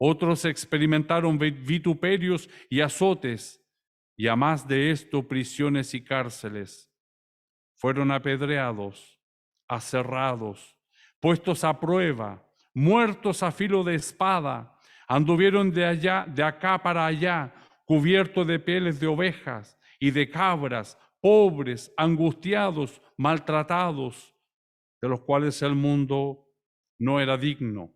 Otros experimentaron vituperios y azotes, y a más de esto, prisiones y cárceles. Fueron apedreados, aserrados, puestos a prueba, muertos a filo de espada, anduvieron de acá para allá, cubiertos de pieles de ovejas y de cabras, pobres, angustiados, maltratados, de los cuales el mundo no era digno.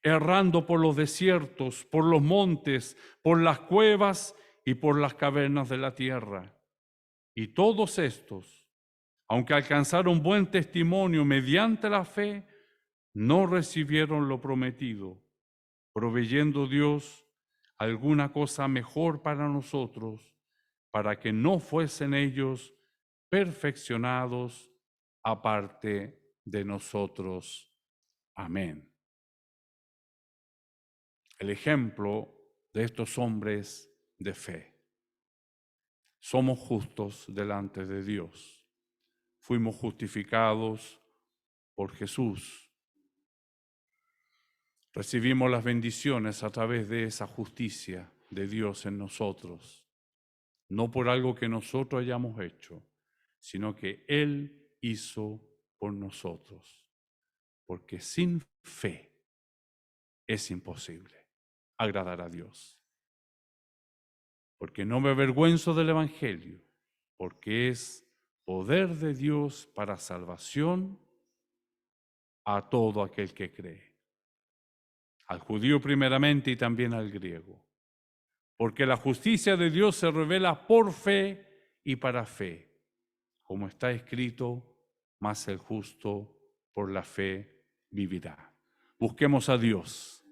Errando por los desiertos, por los montes, por las cuevas y por las cavernas de la tierra. Y todos estos, aunque alcanzaron buen testimonio mediante la fe, no recibieron lo prometido, proveyendo Dios alguna cosa mejor para nosotros, para que no fuesen ellos perfeccionados aparte de nosotros. Amén. El ejemplo de estos hombres de fe. Somos justos delante de Dios. Fuimos justificados por Jesús. Recibimos las bendiciones a través de esa justicia de Dios en nosotros. No por algo que nosotros hayamos hecho, sino que Él hizo por nosotros. Porque sin fe es imposible agradar a Dios. Porque no me avergüenzo del Evangelio, porque es poder de Dios para salvación a todo aquel que cree. Al judío primeramente y también al griego. Porque la justicia de Dios se revela por fe y para fe. Como está escrito, mas el justo por la fe vivirá. Busquemos a Dios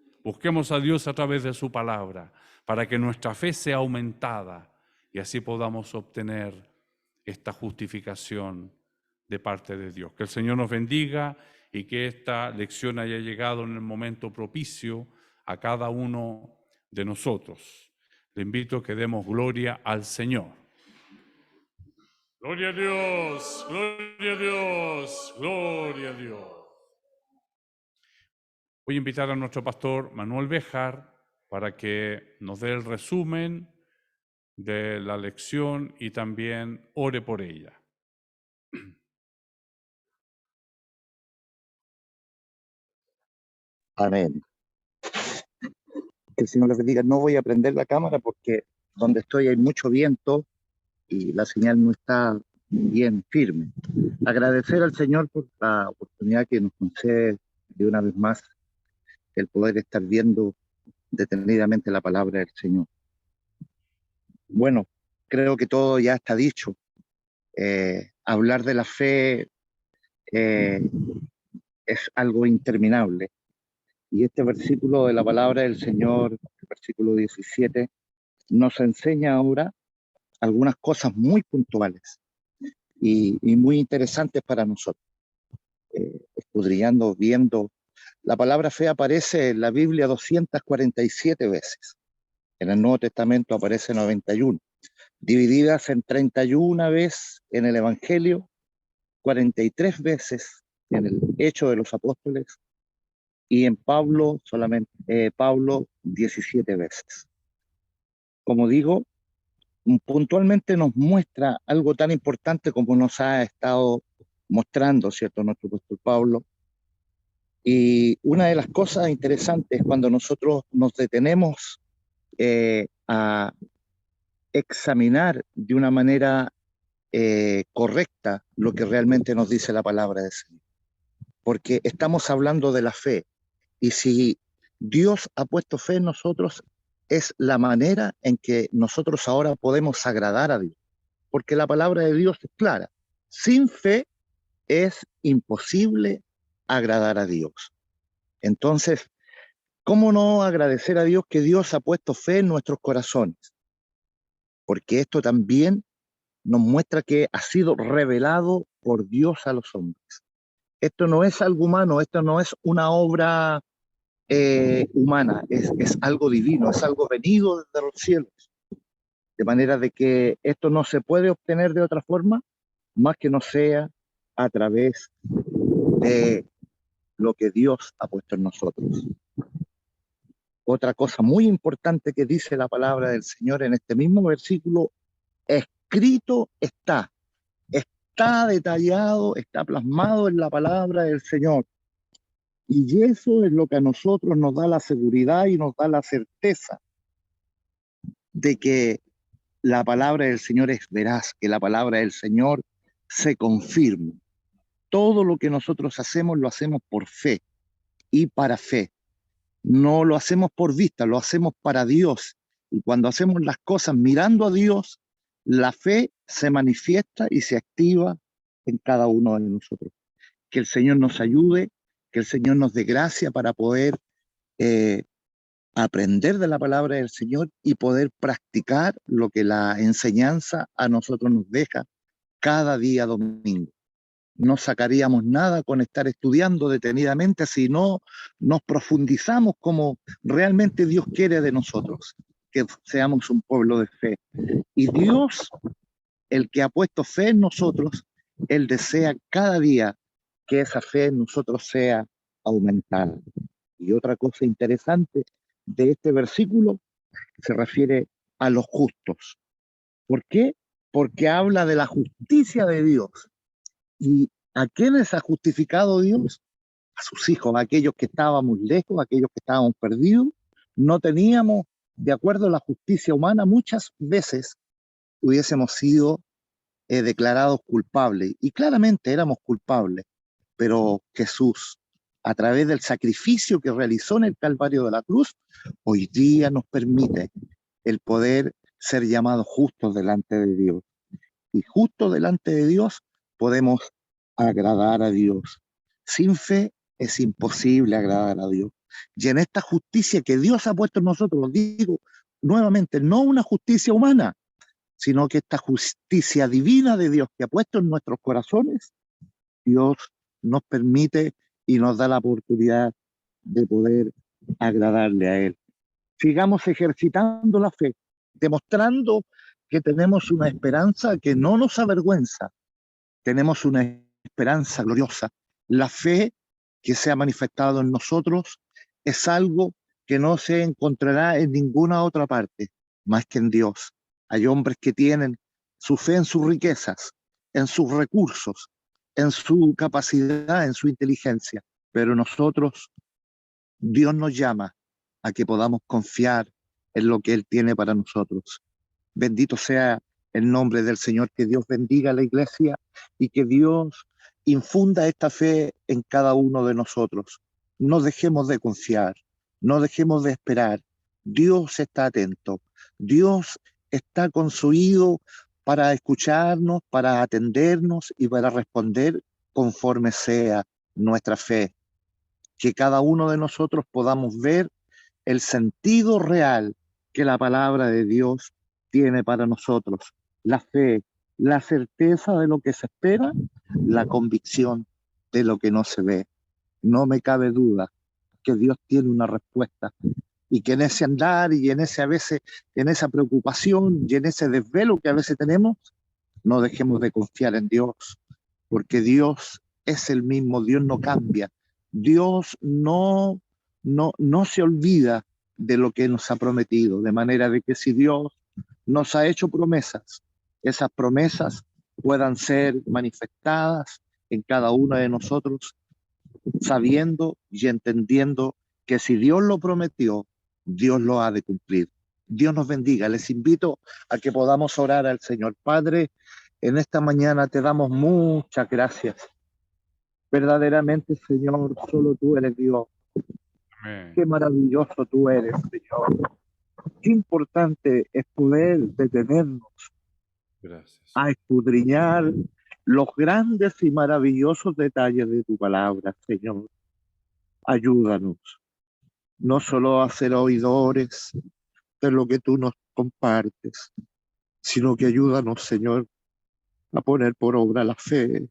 a través de su palabra, para que nuestra fe sea aumentada y así podamos obtener esta justificación de parte de Dios. Que el Señor nos bendiga y que esta lección haya llegado en el momento propicio a cada uno de nosotros. Le invito a que demos gloria al Señor. Gloria a Dios, gloria a Dios, gloria a Dios. Voy a invitar a nuestro pastor Manuel Béjar para que nos dé el resumen de la lección y también ore por ella. Amén. Que el Señor les bendiga. No voy a prender la cámara porque donde estoy hay mucho viento y la señal no está bien firme. Agradecer al Señor por la oportunidad que nos concede de una vez más el poder estar viendo detenidamente la palabra del Señor. Bueno, creo que todo ya está dicho. Hablar de la fe es algo interminable. Y este versículo de la palabra del Señor, el versículo 17, nos enseña ahora algunas cosas muy puntuales y muy interesantes para nosotros. Escudriñando, viendo, la palabra fe aparece en la Biblia 247 veces. En el Nuevo Testamento aparece 91, divididas en 31 veces en el Evangelio, 43 veces en el Hecho de los Apóstoles, y en Pablo, Pablo 17 veces. Como digo, puntualmente nos muestra algo tan importante como nos ha estado mostrando, ¿cierto?, nuestro apóstol Pablo. Y una de las cosas interesantes cuando nosotros nos detenemos a examinar de una manera correcta lo que realmente nos dice la palabra del Señor. Porque estamos hablando de la fe. Y si Dios ha puesto fe en nosotros, es la manera en que nosotros ahora podemos agradar a Dios. Porque la palabra de Dios es clara. Sin fe es imposible agradar a Dios. Entonces, ¿cómo no agradecer a Dios que Dios ha puesto fe en nuestros corazones? Porque esto también nos muestra que ha sido revelado por Dios a los hombres. Esto no es algo humano, esto no es una obra humana, es algo divino, es algo venido desde los cielos. De manera de que esto no se puede obtener de otra forma, más que no sea a través de lo que Dios ha puesto en nosotros. Otra cosa muy importante que dice la palabra del Señor en este mismo versículo: escrito está detallado, está plasmado en la palabra del Señor. Y eso es lo que a nosotros nos da la seguridad y nos da la certeza de que la palabra del Señor es veraz, que la palabra del Señor se confirma. Todo lo que nosotros hacemos lo hacemos por fe y para fe. No lo hacemos por vista, lo hacemos para Dios. Y cuando hacemos las cosas mirando a Dios, la fe se manifiesta y se activa en cada uno de nosotros. Que el Señor nos ayude, que el Señor nos dé gracia para poder aprender de la palabra del Señor y poder practicar lo que la enseñanza a nosotros nos deja cada día domingo. No sacaríamos nada con estar estudiando detenidamente si no nos profundizamos como realmente Dios quiere de nosotros, que seamos un pueblo de fe. Y Dios, el que ha puesto fe en nosotros, Él desea cada día que esa fe en nosotros sea aumentada. Y otra cosa interesante de este versículo se refiere a los justos. ¿Por qué? Porque habla de la justicia de Dios. ¿Y a quiénes ha justificado Dios? A sus hijos, a aquellos que estábamos lejos, a aquellos que estábamos perdidos. No teníamos, de acuerdo a la justicia humana, muchas veces hubiésemos sido declarados culpables. Y claramente éramos culpables. Pero Jesús, a través del sacrificio que realizó en el Calvario de la cruz, hoy día nos permite el poder ser llamados justos delante de Dios. Y justo delante de Dios podemos agradar a Dios. Sin fe es imposible agradar a Dios. Y en esta justicia que Dios ha puesto en nosotros, digo nuevamente, no una justicia humana, sino que esta justicia divina de Dios que ha puesto en nuestros corazones, Dios nos permite y nos da la oportunidad de poder agradarle a Él. Sigamos ejercitando la fe, demostrando que tenemos una esperanza que no nos avergüenza. Tenemos una esperanza gloriosa. La fe que se ha manifestado en nosotros es algo que no se encontrará en ninguna otra parte, más que en Dios. Hay hombres que tienen su fe en sus riquezas, en sus recursos, en su capacidad, en su inteligencia, pero nosotros, Dios nos llama a que podamos confiar en lo que Él tiene para nosotros. Bendito sea el nombre del Señor, que Dios bendiga a la iglesia y que Dios infunda esta fe en cada uno de nosotros. No dejemos de confiar, no dejemos de esperar. Dios está atento, Dios está con su oído para escucharnos, para atendernos y para responder conforme sea nuestra fe. Que cada uno de nosotros podamos ver el sentido real que la palabra de Dios tiene para nosotros. La fe, la certeza de lo que se espera, la convicción de lo que no se ve. No me cabe duda que Dios tiene una respuesta y que en ese andar y en ese a veces, en esa preocupación y en ese desvelo que a veces tenemos, no dejemos de confiar en Dios, porque Dios es el mismo, Dios no cambia, Dios no se olvida de lo que nos ha prometido, de manera de que si Dios nos ha hecho promesas, esas promesas puedan ser manifestadas en cada uno de nosotros, sabiendo y entendiendo que si Dios lo prometió, Dios lo ha de cumplir. Dios nos bendiga. Les invito a que podamos orar al Señor. Padre, en esta mañana te damos muchas gracias. Verdaderamente, Señor, solo tú eres Dios. Amén. Qué maravilloso tú eres, Señor. Qué importante es poder detenernos Gracias. a escudriñar los grandes y maravillosos detalles de tu palabra, Señor. Ayúdanos, no solo a ser oidores de lo que tú nos compartes, sino que ayúdanos, Señor, a poner por obra la fe,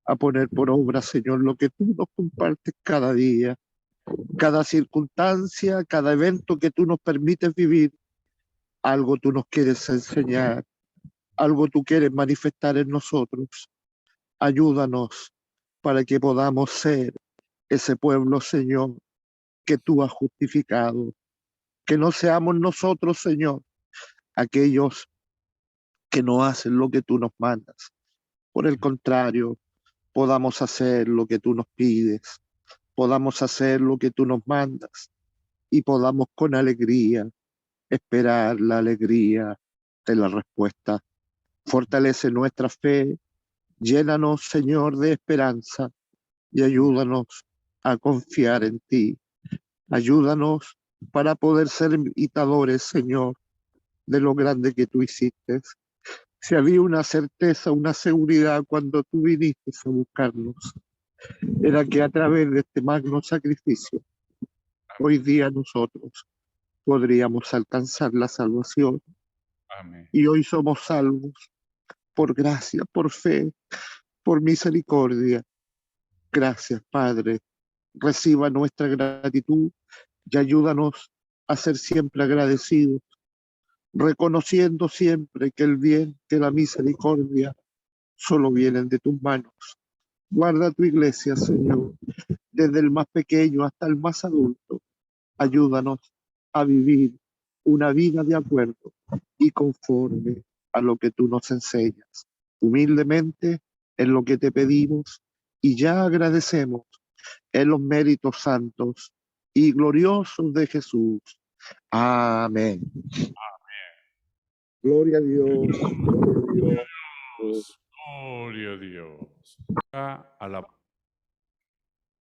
a poner por obra, Señor, lo que tú nos compartes cada día, cada circunstancia, cada evento que tú nos permites vivir. Algo tú nos quieres enseñar, algo tú quieres manifestar en nosotros. Ayúdanos para que podamos ser ese pueblo, Señor, que tú has justificado. Que no seamos nosotros, Señor, aquellos que no hacen lo que tú nos mandas. Por el contrario, podamos hacer lo que tú nos pides, podamos hacer lo que tú nos mandas y podamos con alegría esperar la alegría de la respuesta. Fortalece nuestra fe, llénanos, Señor, de esperanza y ayúdanos a confiar en ti. Ayúdanos para poder ser imitadores, Señor, de lo grande que tú hiciste. Si había una certeza, una seguridad cuando tú viniste a buscarnos, era que a través de este magno sacrificio, hoy día nosotros podríamos alcanzar la salvación. Amén. Y hoy somos salvos por gracia, por fe, por misericordia. Gracias, Padre. Reciba nuestra gratitud y ayúdanos a ser siempre agradecidos, reconociendo siempre que el bien, que la misericordia solo vienen de tus manos. Guarda tu iglesia, Señor, desde el más pequeño hasta el más adulto. Ayúdanos a vivir una vida de acuerdo y conforme a lo que tú nos enseñas. Humildemente en lo que te pedimos y ya agradecemos en los méritos santos y gloriosos de Jesús. Amén. Gloria a Dios. Gloria a Dios. Gloria a Dios.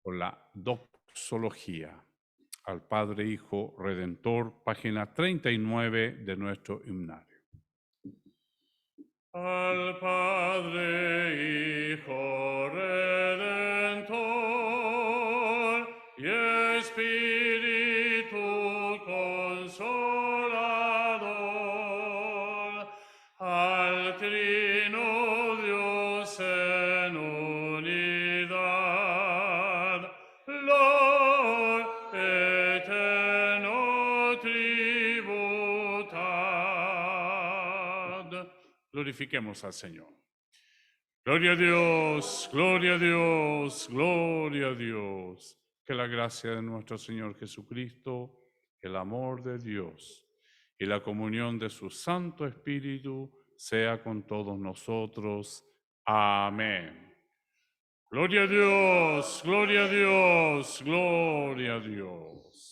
Por la doxología al Padre, Hijo, Redentor, página 39 de nuestro himnario. Al Padre, Hijo, Redentor y Espíritu Consolador, al Trino Dios en unidad, Lord eterno tributad. Glorifiquemos al Señor. Gloria a Dios, gloria a Dios, gloria a Dios. Que la gracia de nuestro Señor Jesucristo, el amor de Dios y la comunión de su Santo Espíritu sea con todos nosotros. Amén. Gloria a Dios, gloria a Dios, gloria a Dios.